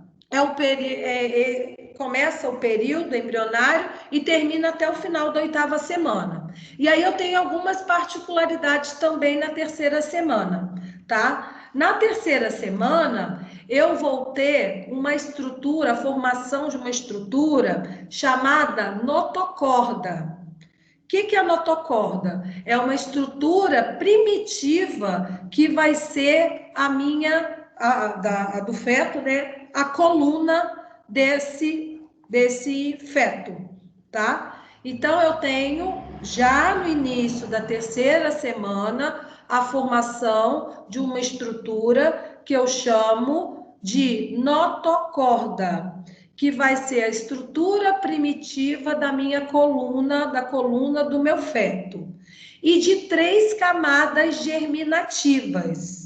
começa o período embrionário e termina até o final da 8ª semana. E aí eu tenho algumas particularidades também na terceira semana, tá? Na terceira semana, eu vou ter a formação de uma estrutura chamada notocorda. O que é a notocorda? É uma estrutura primitiva que vai ser do feto, né? A coluna desse feto, tá? Então, eu tenho, já no início da terceira semana, a formação de uma estrutura que eu chamo de notocorda, que vai ser a estrutura primitiva da minha coluna, da coluna do meu feto, e de 3 camadas germinativas.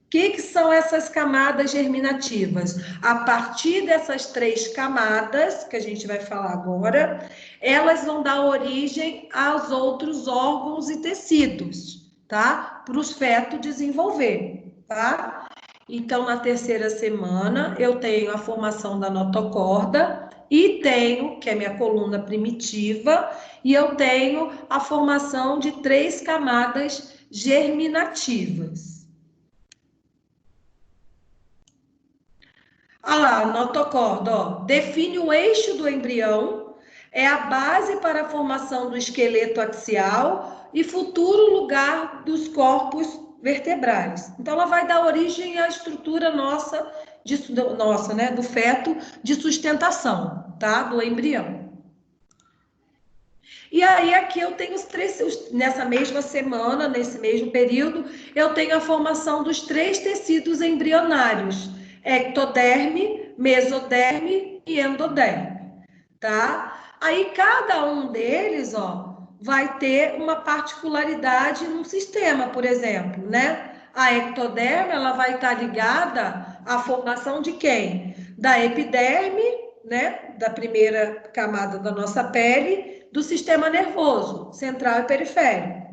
O que são essas camadas germinativas? A partir dessas 3 camadas, que a gente vai falar agora, elas vão dar origem aos outros órgãos e tecidos, tá? Para os fetos desenvolver, tá? Então, na terceira semana, eu tenho a formação da notocorda e tenho, que é minha coluna primitiva, e eu tenho a formação de 3 camadas germinativas. Olha lá, a notocorda, ó, define o eixo do embrião, é a base para a formação do esqueleto axial e futuro lugar dos corpos vertebrais. Então, ela vai dar origem à estrutura nossa, né, do feto de sustentação, tá? Do embrião. E aí, aqui eu tenho nessa mesma semana, nesse mesmo período, eu tenho a formação dos 3 tecidos embrionários: ectoderme, mesoderme e endoderme, tá? Aí, cada um deles, ó, vai ter uma particularidade no sistema, por exemplo, né? A ectoderme, ela vai estar ligada à formação de quem? Da epiderme, né? Da primeira camada da nossa pele, do sistema nervoso, central e periférico.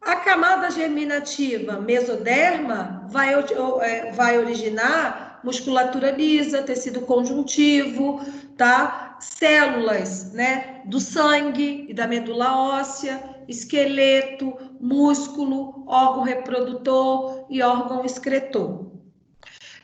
A camada germinativa mesoderma vai originar musculatura lisa, tecido conjuntivo, tá? Células, né, do sangue e da medula óssea, esqueleto, músculo, órgão reprodutor e órgão excretor.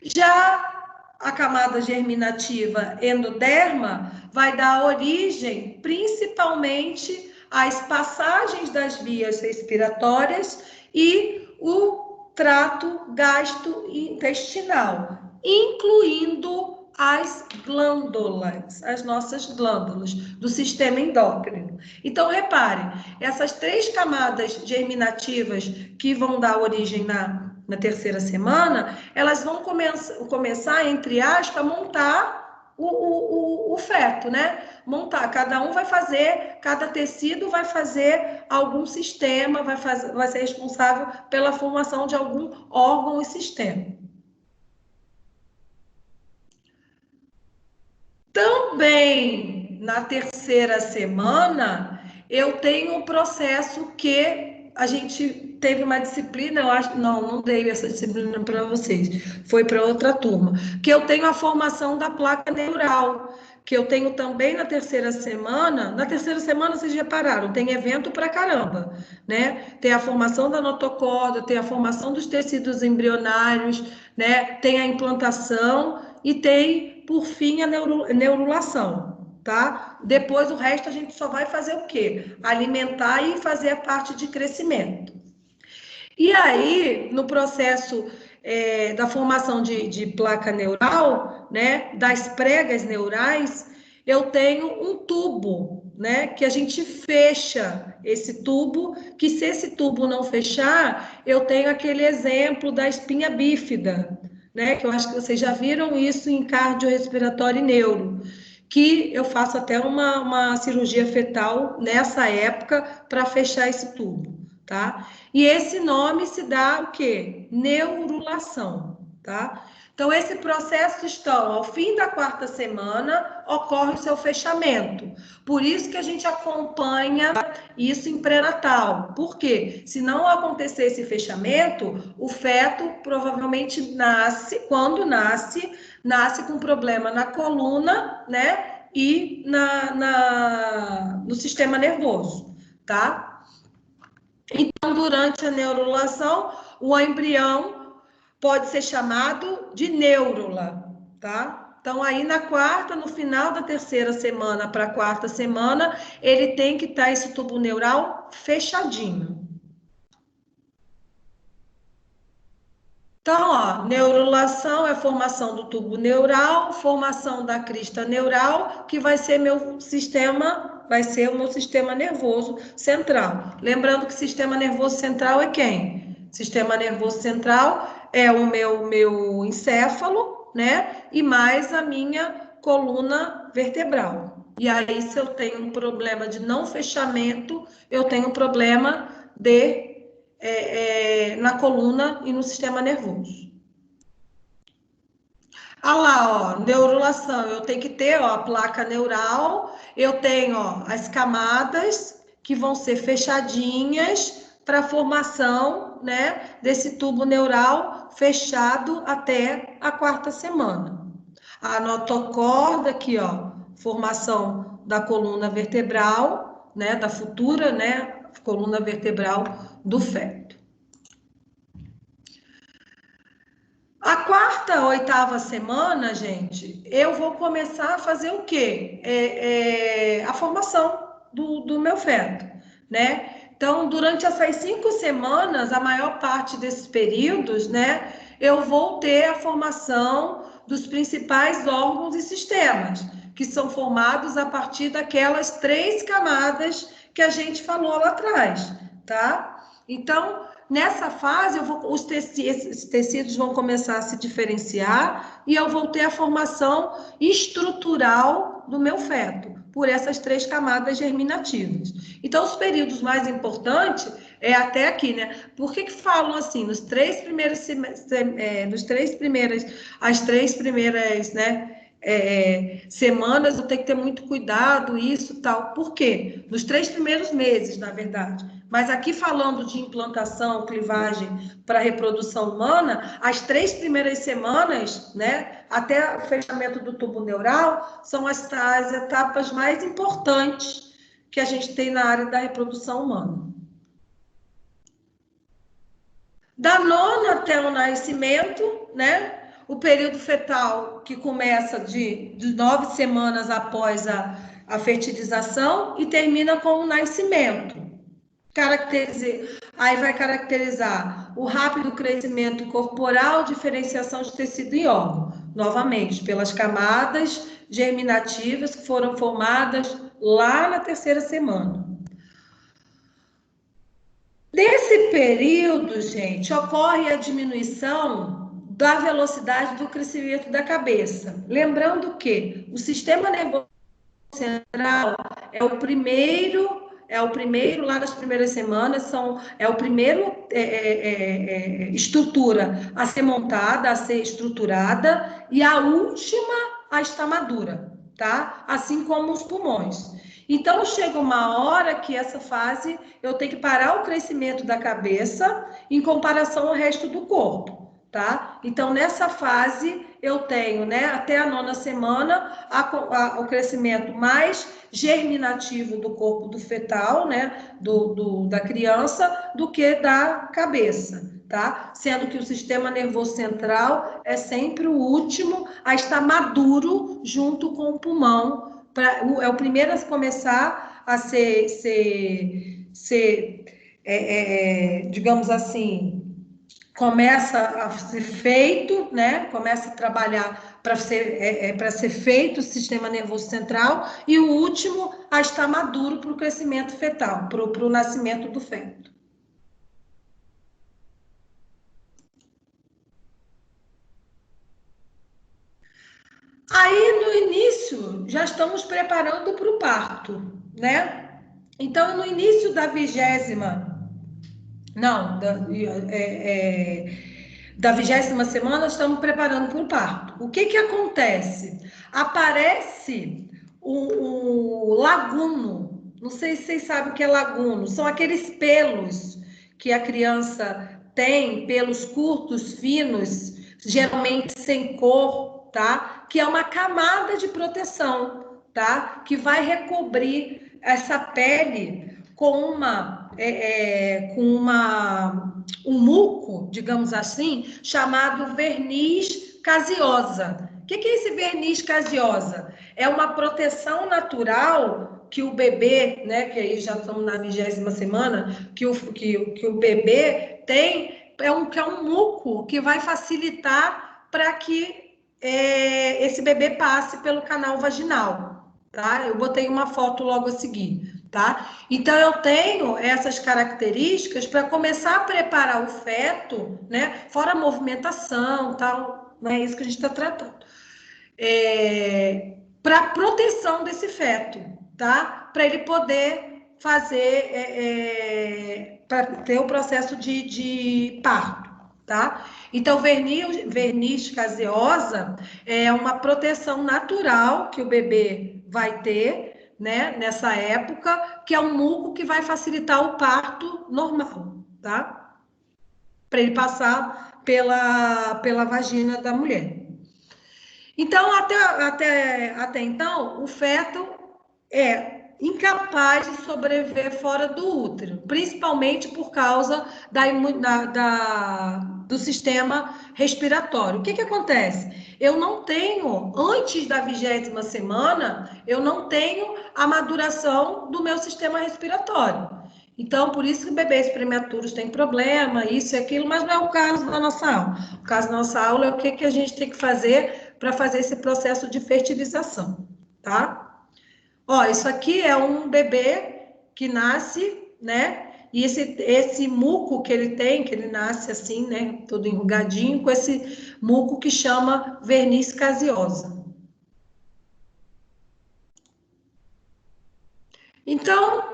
Já a camada germinativa endoderma vai dar origem principalmente às passagens das vias respiratórias e o trato gastrointestinal, incluindo as glândulas, as nossas glândulas do sistema endócrino. Então, reparem, essas 3 camadas germinativas que vão dar origem na terceira semana, elas vão começar, entre aspas, a montar o feto, né? Montar, cada tecido vai fazer algum sistema, vai ser responsável pela formação de algum órgão e sistema. Também, na terceira semana, eu tenho um processo que a gente teve uma disciplina, eu acho, não dei essa disciplina para vocês, foi para outra turma, que eu tenho a formação da placa neural, que eu tenho também na terceira semana. Na terceira semana, vocês repararam, tem evento pra caramba, né? Tem a formação da notocorda, tem a formação dos tecidos embrionários, né? Tem a implantação e tem, por fim, a neurulação. Tá? Depois, o resto, a gente só vai fazer o quê? Alimentar e fazer a parte de crescimento. E aí, no processo da formação de placa neural, né, das pregas neurais, eu tenho um tubo, né, que a gente fecha esse tubo, que se esse tubo não fechar, eu tenho aquele exemplo da espinha bífida, né, que eu acho que vocês já viram isso em cardiorrespiratório e neuro, que eu faço até uma cirurgia fetal nessa época para fechar esse tubo, tá? E esse nome se dá o quê? Neurulação, tá? Então, esse processo ao fim da 4ª semana, ocorre o seu fechamento. Por isso que a gente acompanha isso em pré-natal. Por quê? Se não acontecer esse fechamento, o feto provavelmente quando nasce com problema na coluna, né? E no sistema nervoso, tá? Então, durante a neurulação, o embrião pode ser chamado de neurula, tá? Então, aí no final da terceira semana para a 4ª semana, ele tem que estar esse tubo neural fechadinho. Então, ó, neurulação é formação do tubo neural, formação da crista neural, que vai ser o meu sistema nervoso central. Lembrando que sistema nervoso central é quem? Sistema nervoso central é o meu encéfalo, né? E mais a minha coluna vertebral. E aí, se eu tenho um problema de não fechamento, eu tenho um problema na coluna e no sistema nervoso. Ah lá, ó, neurulação, eu tenho que ter, ó, a placa neural, eu tenho, ó, as camadas que vão ser fechadinhas para a formação, né, desse tubo neural fechado até a 4ª semana. A notocorda aqui, ó, formação da coluna vertebral, né, da futura, né, coluna vertebral do feto. A 4ª, 8ª semana, gente, eu vou começar a fazer o quê? A formação do meu feto, né? Então, durante essas 5 semanas, a maior parte desses períodos, né, eu vou ter a formação dos principais órgãos e sistemas, que são formados a partir daquelas 3 camadas que a gente falou lá atrás, tá? Então, nessa fase, esses tecidos vão começar a se diferenciar e eu vou ter a formação estrutural do meu feto, por essas 3 camadas germinativas. Então, os períodos mais importantes é até aqui, né? Por que falam assim, as 3 primeiras, né? Semanas eu tenho que ter muito cuidado, isso tal. Por quê? Nos 3 primeiros meses, na verdade. Mas aqui falando de implantação, clivagem para reprodução humana, as 3 primeiras semanas, né, até o fechamento do tubo neural, são as etapas mais importantes que a gente tem na área da reprodução humana. Da 9ª até o nascimento, né? O período fetal que começa de 9 semanas após a fertilização e termina com o nascimento. Aí vai caracterizar o rápido crescimento corporal, diferenciação de tecido e órgão, novamente, pelas camadas germinativas que foram formadas lá na 3ª semana. Nesse período, gente, ocorre a diminuição da velocidade do crescimento da cabeça. Lembrando que o sistema nervoso central é o primeiro lá nas primeiras semanas, é o primeiro estrutura a ser montada, a ser estruturada, e a última a estar madura, tá? Assim como os pulmões. Então, chega uma hora que essa fase eu tenho que parar o crescimento da cabeça em comparação ao resto do corpo, tá? Então, nessa fase, eu tenho, né, até a 9ª semana, o crescimento mais germinativo do corpo do fetal, né, da criança, do que da cabeça, tá? Sendo que o sistema nervoso central é sempre o último a estar maduro junto com o pulmão, é o primeiro a começar a digamos assim, começa a ser feito, né? Começa a trabalhar para ser feito o sistema nervoso central, e o último a estar maduro para o crescimento fetal, para o nascimento do feto. Aí, no início, já estamos preparando para o parto, né? Então, no início da 20ª semana, estamos preparando para o parto. O que acontece? Aparece o laguno. Não sei se vocês sabem o que é laguno. São aqueles pelos que a criança tem, pelos curtos, finos, geralmente sem cor, tá? Que é uma camada de proteção, tá? Que vai recobrir essa pele com um muco, digamos assim, chamado verniz caseosa. O que é esse verniz caseosa? É uma proteção natural que o bebê, né, que aí já estamos na 20ª semana, que o bebê tem, que é um muco que vai facilitar para que esse bebê passe pelo canal vaginal, tá? Eu botei uma foto logo a seguir. tá? Então, eu tenho essas características para começar a preparar o feto, né? Fora a movimentação, tal, não é isso que a gente está tratando. Para proteção desse feto, tá? Para ele poder fazer, para ter o processo de parto, tá? Então, verniz caseosa é uma proteção natural que o bebê vai ter, né, nessa época, que é um muco que vai facilitar o parto normal, tá? Para ele passar pela vagina da mulher. Então, até então, o feto é incapaz de sobreviver fora do útero, principalmente por causa do sistema respiratório. O que acontece? Eu não tenho, antes da 20ª semana, eu não tenho a maduração do meu sistema respiratório. Então, por isso que bebês prematuros têm problema, isso e aquilo, mas não é o caso da nossa aula. O caso da nossa aula é o que a gente tem que fazer para fazer esse processo de fertilização, tá? Ó, isso aqui é um bebê que nasce, né? E esse muco que ele tem, que ele nasce assim, né? Todo enrugadinho, com esse muco que chama verniz caseosa. Então,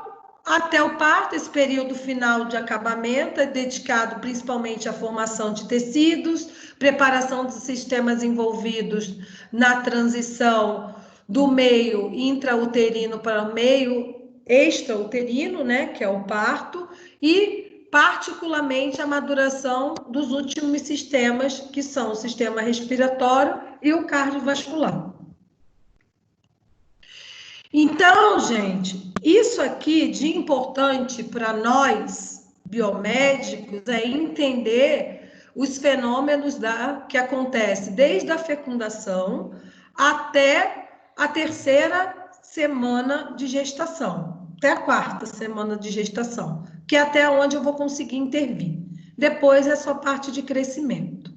até o parto, esse período final de acabamento é dedicado principalmente à formação de tecidos, preparação dos sistemas envolvidos na transição do meio intrauterino para o meio extrauterino, né, que é o parto, e particularmente a maduração dos últimos sistemas, que são o sistema respiratório e o cardiovascular. Então, gente, isso aqui de importante para nós, biomédicos, é entender os fenômenos que acontecem desde a fecundação até a 3ª semana de gestação, até a 4ª semana de gestação, que é até onde eu vou conseguir intervir. Depois é só parte de crescimento.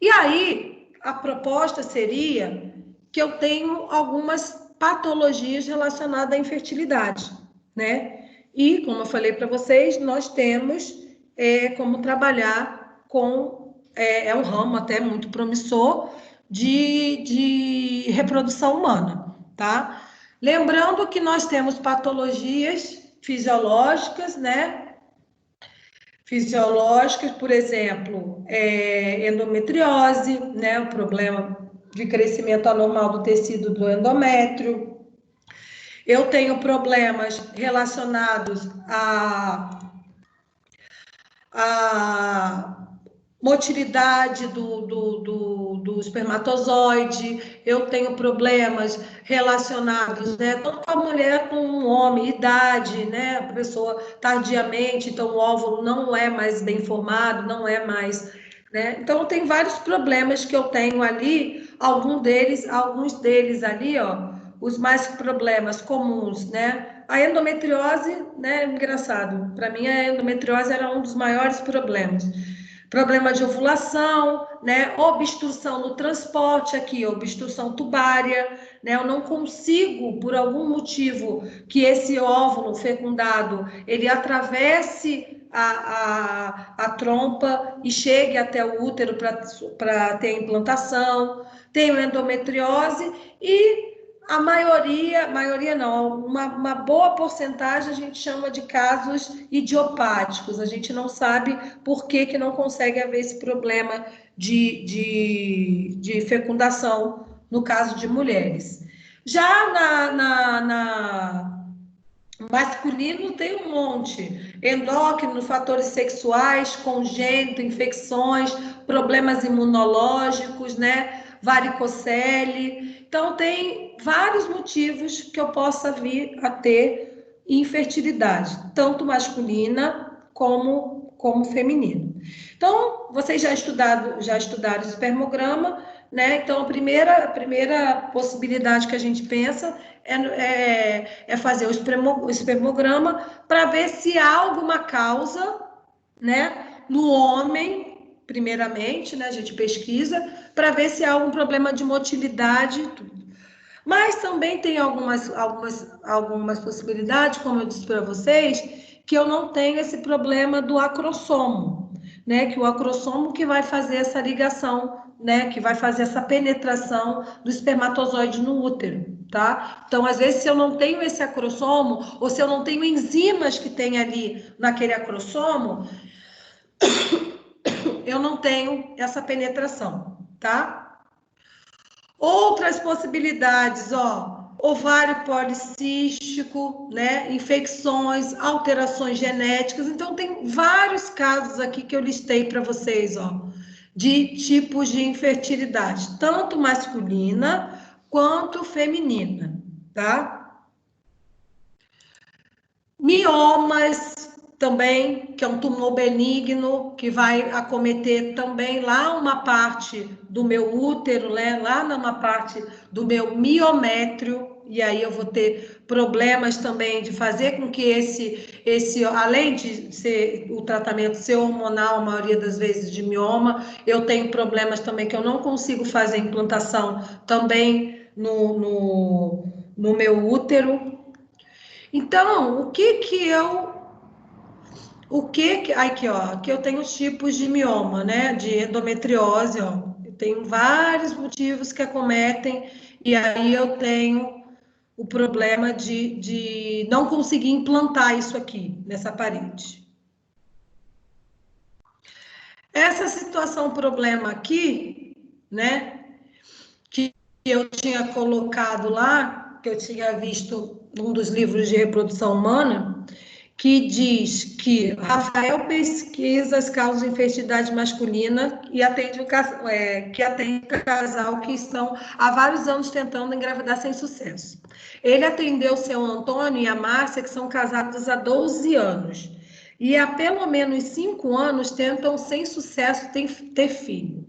E aí, a proposta seria que eu tenho algumas patologias relacionadas à infertilidade, né? E, como eu falei para vocês, nós temos como trabalhar com, um ramo até muito promissor de reprodução humana, tá? Lembrando que nós temos patologias fisiológicas, né? Fisiológicas, por exemplo, endometriose, né? O problema de crescimento anormal do tecido do endométrio. Eu tenho problemas relacionados à motilidade do espermatozoide, eu tenho problemas relacionados, né, tanto com a mulher como o homem, idade, né, a pessoa tardiamente, então o óvulo não é mais bem formado, não é mais, né, então tem vários problemas que eu tenho ali, alguns deles ali, ó, os mais problemas comuns, né, a endometriose, né, engraçado, para mim a endometriose era um dos maiores problemas. Problema de ovulação, né? Obstrução no transporte aqui, obstrução tubária, né? Eu não consigo, por algum motivo, que esse óvulo fecundado, ele atravesse a trompa e chegue até o útero para ter implantação. Tenho endometriose e a maioria não, uma boa porcentagem a gente chama de casos idiopáticos. A gente não sabe por que não consegue haver esse problema de fecundação no caso de mulheres. Já na masculino tem um monte. Endócrino, fatores sexuais, congênito, infecções, problemas imunológicos, né? Varicocele. Então, tem vários motivos que eu possa vir a ter infertilidade, tanto masculina como feminino. Então, vocês já estudaram espermograma, né? Então, a primeira possibilidade que a gente pensa é fazer o espermograma para ver se há alguma causa, né, no homem, primeiramente, né, a gente pesquisa, para ver se há algum problema de motilidade e tudo. Mas também tem algumas possibilidades, como eu disse para vocês, que eu não tenho esse problema do acrossomo, né? Que o acrossomo que vai fazer essa ligação, né? Que vai fazer essa penetração do espermatozoide no útero, tá? Então, às vezes, se eu não tenho esse acrossomo, ou se eu não tenho enzimas que tem ali naquele acrossomo, eu não tenho essa penetração, tá? Outras possibilidades, ó, ovário policístico, né, infecções, alterações genéticas. Então, tem vários casos aqui que eu listei para vocês, ó, de tipos de infertilidade, tanto masculina quanto feminina, tá? Miomas também, que é um tumor benigno, que vai acometer também lá uma parte do meu útero, né? Lá numa parte do meu miométrio, e aí eu vou ter problemas também de fazer com que esse além de ser o tratamento ser hormonal, a maioria das vezes de mioma, eu tenho problemas também que eu não consigo fazer implantação também no meu útero. Então, aqui, ó, aqui eu tenho tipos de mioma, né, de endometriose, ó, eu tenho vários motivos que acometem, e aí eu tenho o problema de não conseguir implantar isso aqui, nessa parede. Essa situação, problema aqui, né, que eu tinha colocado lá, que eu tinha visto num dos livros de reprodução humana, que diz que Rafael pesquisa as causas de infertilidade masculina e atende que atende o casal que estão há vários anos tentando engravidar sem sucesso. Ele atendeu o seu Antônio e a Márcia, que são casados há 12 anos. E há pelo menos 5 anos tentam sem sucesso ter filho.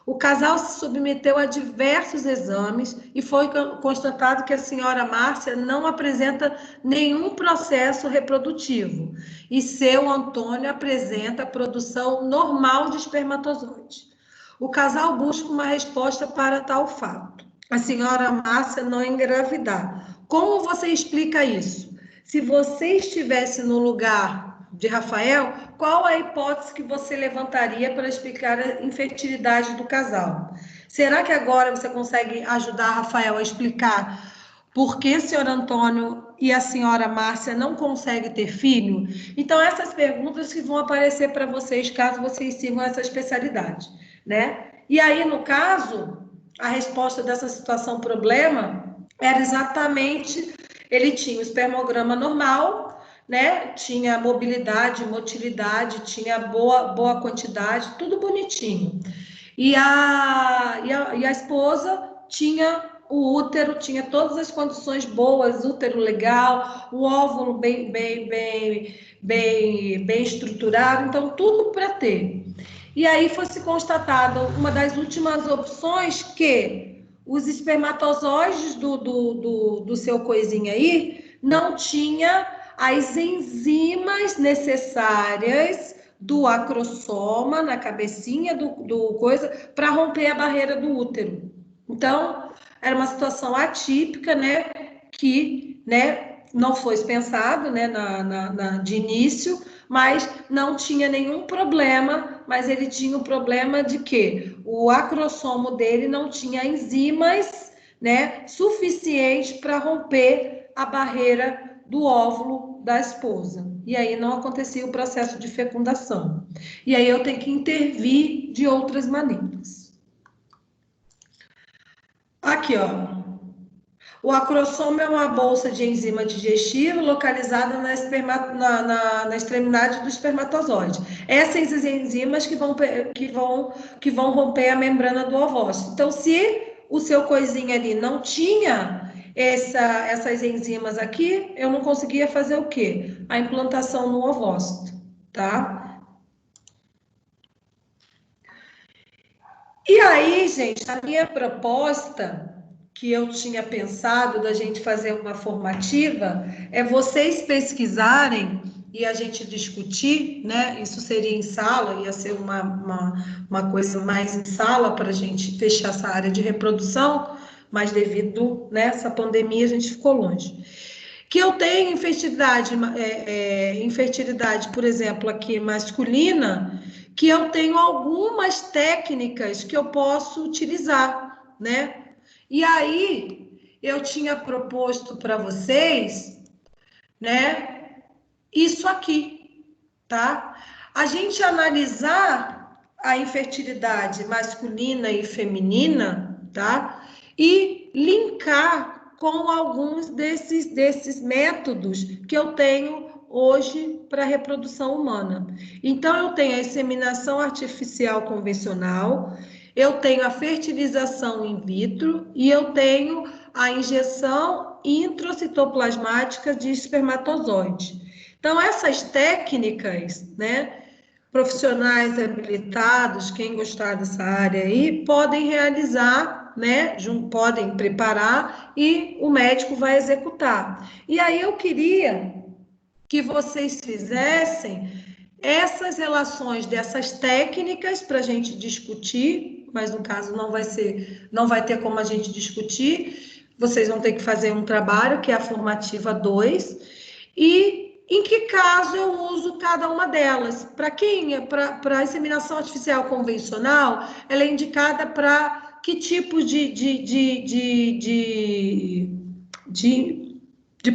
O casal se submeteu a diversos exames e foi constatado que a senhora Márcia não apresenta nenhum processo reprodutivo e seu Antônio apresenta produção normal de espermatozoides. O casal busca uma resposta para tal fato. A senhora Márcia não engravidar. Como você explica isso? Se você estivesse no lugar de Rafael, qual a hipótese que você levantaria para explicar a infertilidade do casal? Será que agora você consegue ajudar Rafael a explicar por que o senhor Antônio e a senhora Márcia não conseguem ter filho? Então, essas perguntas que vão aparecer para vocês, caso vocês sigam essa especialidade, né? E aí, no caso, a resposta dessa situação problema era exatamente, ele tinha o espermograma normal, né? Tinha mobilidade, motilidade, tinha boa quantidade, tudo bonitinho. E a esposa tinha o útero, tinha todas as condições boas, útero legal, o óvulo bem estruturado, então tudo para ter. E aí foi-se constatado uma das últimas opções que os espermatozoides do seu coisinha aí não tinha as enzimas necessárias do acrossoma na cabecinha do coisa para romper a barreira do útero. Então, era uma situação atípica, né, que, né, não foi pensado, né, de início, mas não tinha nenhum problema, mas ele tinha o problema de que o acrossomo dele não tinha enzimas, né, suficientes para romper a barreira do óvulo da esposa. E aí não acontecia o processo de fecundação. E aí eu tenho que intervir de outras maneiras. Aqui, ó. O acrossomo é uma bolsa de enzima digestiva localizada na extremidade do espermatozoide. Essas enzimas que vão romper a membrana do ovócito. Então, se o seu coisinha ali não tinha essas enzimas aqui, eu não conseguia fazer o quê? A implantação no ovócito, tá? E aí, gente, a minha proposta que eu tinha pensado da gente fazer uma formativa é vocês pesquisarem e a gente discutir, né? Isso seria em sala, ia ser uma coisa mais em sala para a gente fechar essa área de reprodução, mas devido nessa pandemia a gente ficou longe. Que eu tenho infertilidade, por exemplo, aqui masculina, que eu tenho algumas técnicas que eu posso utilizar, né? E aí, eu tinha proposto para vocês, né, isso aqui, tá? A gente analisar a infertilidade masculina e feminina, tá? E linkar com alguns desses métodos que eu tenho hoje para a reprodução humana. Então, eu tenho a inseminação artificial convencional, eu tenho a fertilização in vitro e eu tenho a injeção intracitoplasmática de espermatozoide. Então, essas técnicas, né, profissionais habilitados, quem gostar dessa área aí, podem realizar, né, podem preparar e o médico vai executar. E aí eu queria que vocês fizessem essas relações dessas técnicas para a gente discutir, mas no caso não vai ter como a gente discutir, vocês vão ter que fazer um trabalho, que é a formativa 2, e em que caso eu uso cada uma delas. Para a inseminação artificial convencional, ela é indicada para que tipo de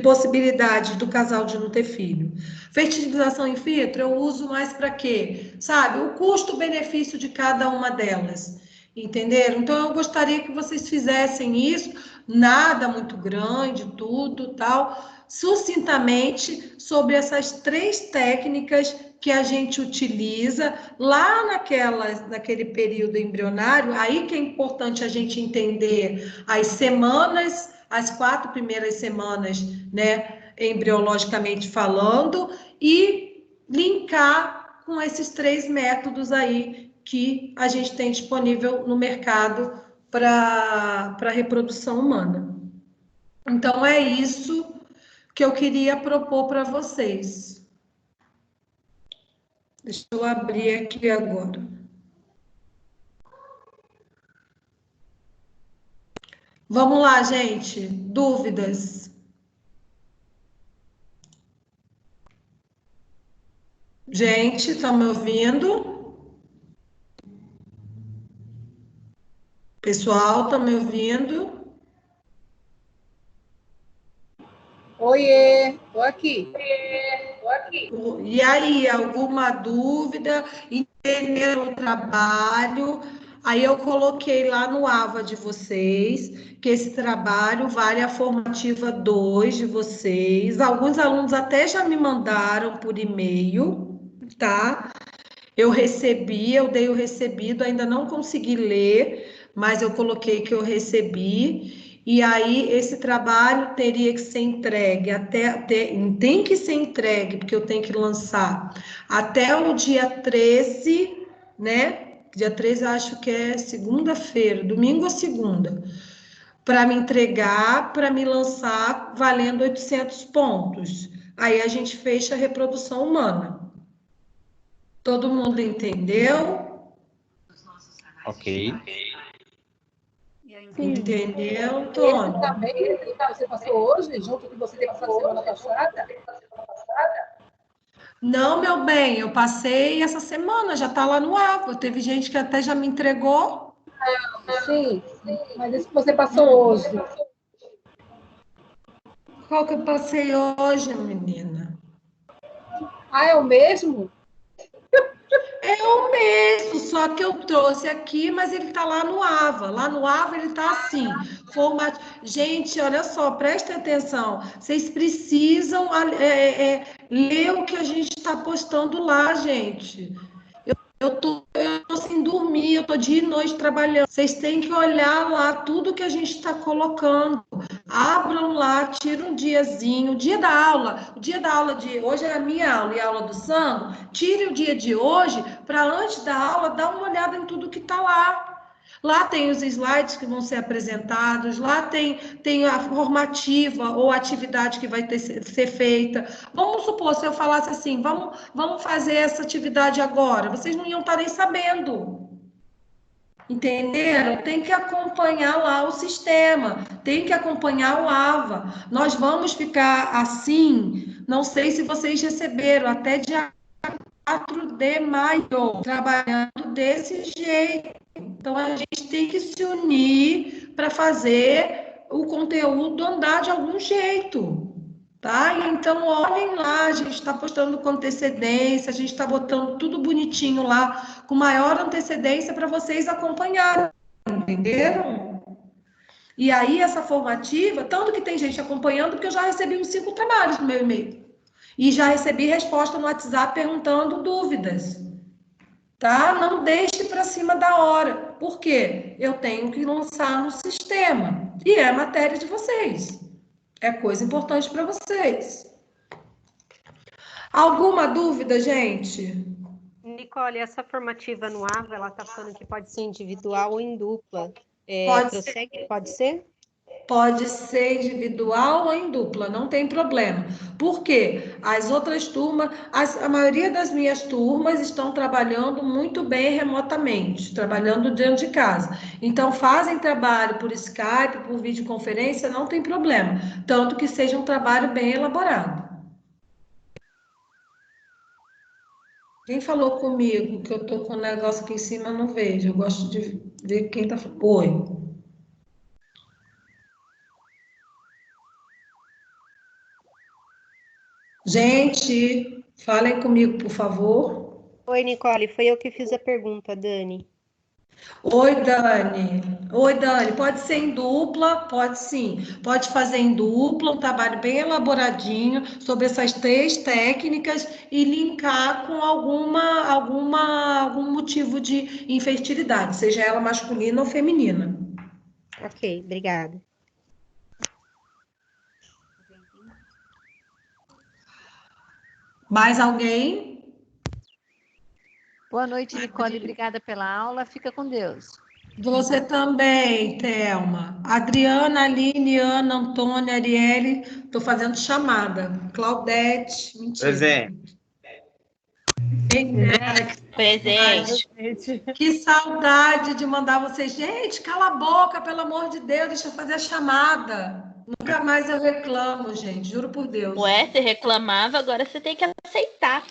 possibilidade do casal de não ter filho. Fertilização in vitro eu uso mais para quê? Sabe, o custo-benefício de cada uma delas. Entenderam? Então, eu gostaria que vocês fizessem isso, nada muito grande, tudo, tal, sucintamente sobre essas 3 técnicas que a gente utiliza lá naquele período embrionário. Aí que é importante a gente entender as semanas, as 4 primeiras semanas, né, embriologicamente falando, e linkar com esses 3 métodos aí que a gente tem disponível no mercado para reprodução humana. Então, é isso que eu queria propor para vocês. Deixa eu abrir aqui agora. Vamos lá, gente. Dúvidas? Gente, estão me ouvindo? Pessoal, estão me ouvindo? Oiê, tô aqui. E aí, alguma dúvida? Entenderam o trabalho? Aí eu coloquei lá no AVA de vocês que esse trabalho vale a formativa 2 de vocês. Alguns alunos até já me mandaram por e-mail, tá? Eu dei o recebido, ainda não consegui ler, mas eu coloquei que eu recebi. E aí, esse trabalho teria que ser entregue tem que ser entregue, porque eu tenho que lançar até o dia 13, né? Dia 13 eu acho que é segunda-feira, domingo ou segunda, para me entregar, para me lançar valendo 800 pontos. Aí a gente fecha a reprodução humana. Todo mundo entendeu? Ok. Entendeu, Esse Tônia? também que você passou hoje, junto que você teve passado semana passada? Não, meu bem, eu passei essa semana, já está lá no AVA. Teve gente que até já me entregou. Sim, mas esse que você passou hoje. Qual que eu passei hoje, menina? Ah, é o mesmo? É o mesmo, só que eu trouxe aqui, mas ele está lá no AVA. Lá no AVA ele está assim, formato. Gente, olha só, prestem atenção. Vocês precisam ler o que a gente está postando lá, gente. Eu tô sem dormir, eu tô dia e noite trabalhando. Vocês têm que olhar lá tudo que a gente está colocando. Abram lá, tira um diazinho, o dia da aula de hoje é a minha aula e a aula do Sandro. Tire o dia de hoje para antes da aula dar uma olhada em tudo que está lá. Lá tem os slides que vão ser apresentados, lá tem a formativa ou a atividade que vai ser feita. Vamos supor, se eu falasse assim, vamos fazer essa atividade agora, vocês não iam estar nem sabendo. Entenderam? Tem que acompanhar lá o sistema, tem que acompanhar o AVA. Nós vamos ficar assim, não sei se vocês receberam, até dia 4 de maio, trabalhando desse jeito. Então, a gente tem que se unir para fazer o conteúdo andar de algum jeito, tá? Então, olhem lá, a gente está postando com antecedência, a gente está botando tudo bonitinho lá, com maior antecedência para vocês acompanharem, entenderam? E aí, essa formativa, tanto que tem gente acompanhando, porque eu já recebi uns 5 trabalhos no meu e-mail. E já recebi resposta no WhatsApp perguntando dúvidas. Tá? Não deixe para cima da hora. Por quê? Eu tenho que lançar no sistema. E é matéria de vocês. É coisa importante para vocês. Alguma dúvida, gente? Nicole, essa formativa no AVA, ela está falando que pode ser individual ou em dupla. Pode ser? Pode ser individual ou em dupla, não tem problema. Por quê? As outras turmas, a maioria das minhas turmas estão trabalhando muito bem remotamente, trabalhando dentro de casa. Então, fazem trabalho por Skype, por videoconferência, não tem problema. Tanto que seja um trabalho bem elaborado. Quem falou comigo que eu tô com um negócio aqui em cima, eu não vejo. Eu gosto de ver quem tá falando. Oi. Gente, falem comigo, por favor. Oi, Nicole, foi eu que fiz a pergunta, Dani. Oi, Dani. Oi, Dani. Pode ser em dupla? Pode sim. Pode fazer em dupla, um trabalho bem elaboradinho sobre essas 3 técnicas e linkar com algum motivo de infertilidade, seja ela masculina ou feminina. Ok, obrigada. Mais alguém? Boa noite, Nicole. Obrigada pela aula. Fica com Deus. Você também, Thelma. Adriana, Aline, Ana, Antônia, Arielle. Estou fazendo chamada. Claudete. Mentira. Presente. Presente. Que saudade de mandar vocês. Gente, cala a boca, pelo amor de Deus. Deixa eu fazer a chamada. Nunca mais eu reclamo, gente. Juro por Deus. Ué, você reclamava, agora você tem que aceitar.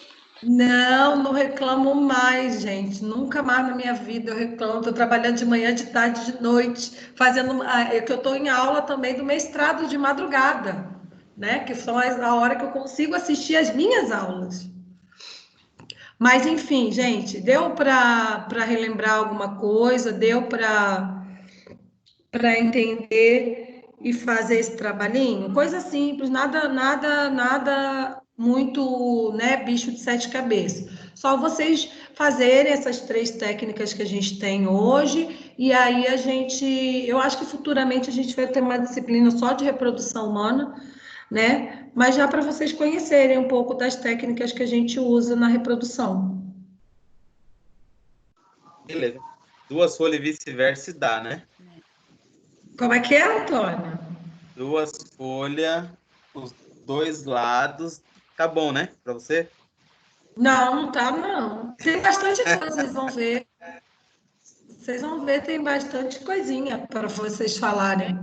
Não reclamo mais, gente. Nunca mais na minha vida eu reclamo. Estou trabalhando de manhã, de tarde, de noite, fazendo. Que eu estou em aula também do mestrado de madrugada, né? Que são a hora que eu consigo assistir as minhas aulas. Mas, enfim, gente, deu para relembrar alguma coisa, deu para entender e fazer esse trabalhinho? Coisa simples, nada muito, né, bicho de 7 cabeças. Só vocês fazerem essas 3 técnicas que a gente tem hoje, e aí eu acho que futuramente a gente vai ter uma disciplina só de reprodução humana, né? Mas já para vocês conhecerem um pouco das técnicas que a gente usa na reprodução. Beleza. 2 folhas e vice-versa dá, né? Como é que é, Antônio? 2 folhas, os 2 lados. Tá bom, né? Para você? Não tá, não. Tem bastante coisa, vocês vão ver. Vocês vão ver, tem bastante coisinha para vocês falarem.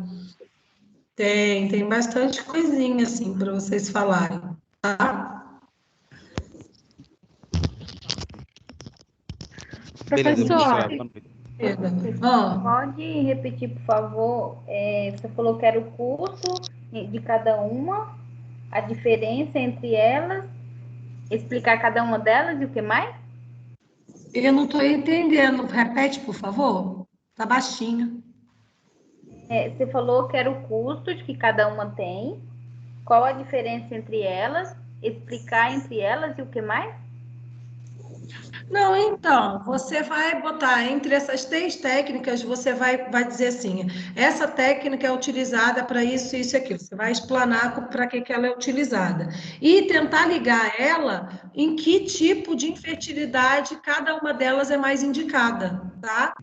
Tem bastante coisinha, assim, para vocês falarem, tá? Professor, pode repetir, por favor? Você falou que era o curso de cada uma, a diferença entre elas, explicar cada uma delas e o que mais? Eu não estou entendendo. Repete, por favor. Tá baixinho. Você falou que era o custo de que cada uma tem, qual a diferença entre elas, explicar entre elas e o que mais? Não, então, você vai botar entre essas 3 técnicas, você vai dizer assim, essa técnica é utilizada para isso, isso e aquilo. Você vai explanar para que ela é utilizada. E tentar ligar ela em que tipo de infertilidade cada uma delas é mais indicada, tá?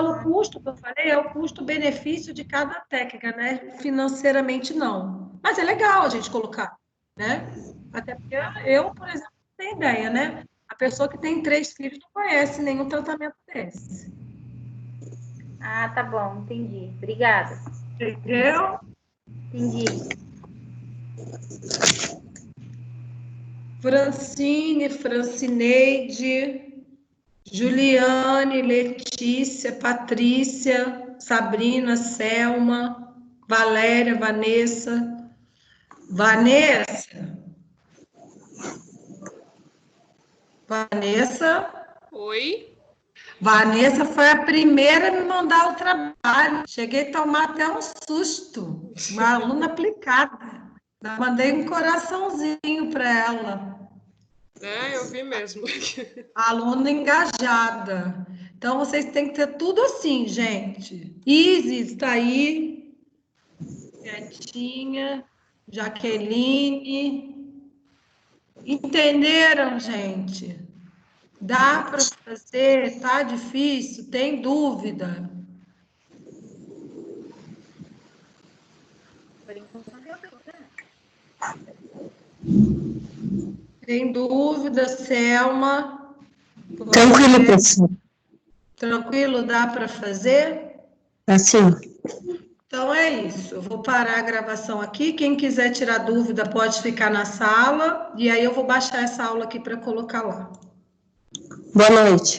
O custo que eu falei é o custo-benefício de cada técnica, né? Financeiramente, não. Mas é legal a gente colocar, né? Até porque eu, por exemplo, não tenho ideia, né? A pessoa que tem 3 filhos não conhece nenhum tratamento desse. Ah, tá bom, entendi. Obrigada. Entendeu? Entendi. Francine, Francineide, Juliane, Letícia, Patrícia, Sabrina, Selma, Valéria, Vanessa. Oi? Vanessa foi a primeira a me mandar o trabalho. Cheguei a tomar até um susto. Uma aluna aplicada. Mandei um coraçãozinho para ela. É, eu vi mesmo. Aluna engajada. Então, vocês têm que ter tudo assim, gente. Isis está aí. Quietinha. Jaqueline. Entenderam, gente? Dá para fazer? Tá difícil? Tem dúvida? Tem dúvida, Selma? Tranquilo, professor. Tranquilo, dá para fazer? Assim. Então é isso. Eu vou parar a gravação aqui. Quem quiser tirar dúvida pode ficar na sala. E aí eu vou baixar essa aula aqui para colocar lá. Boa noite.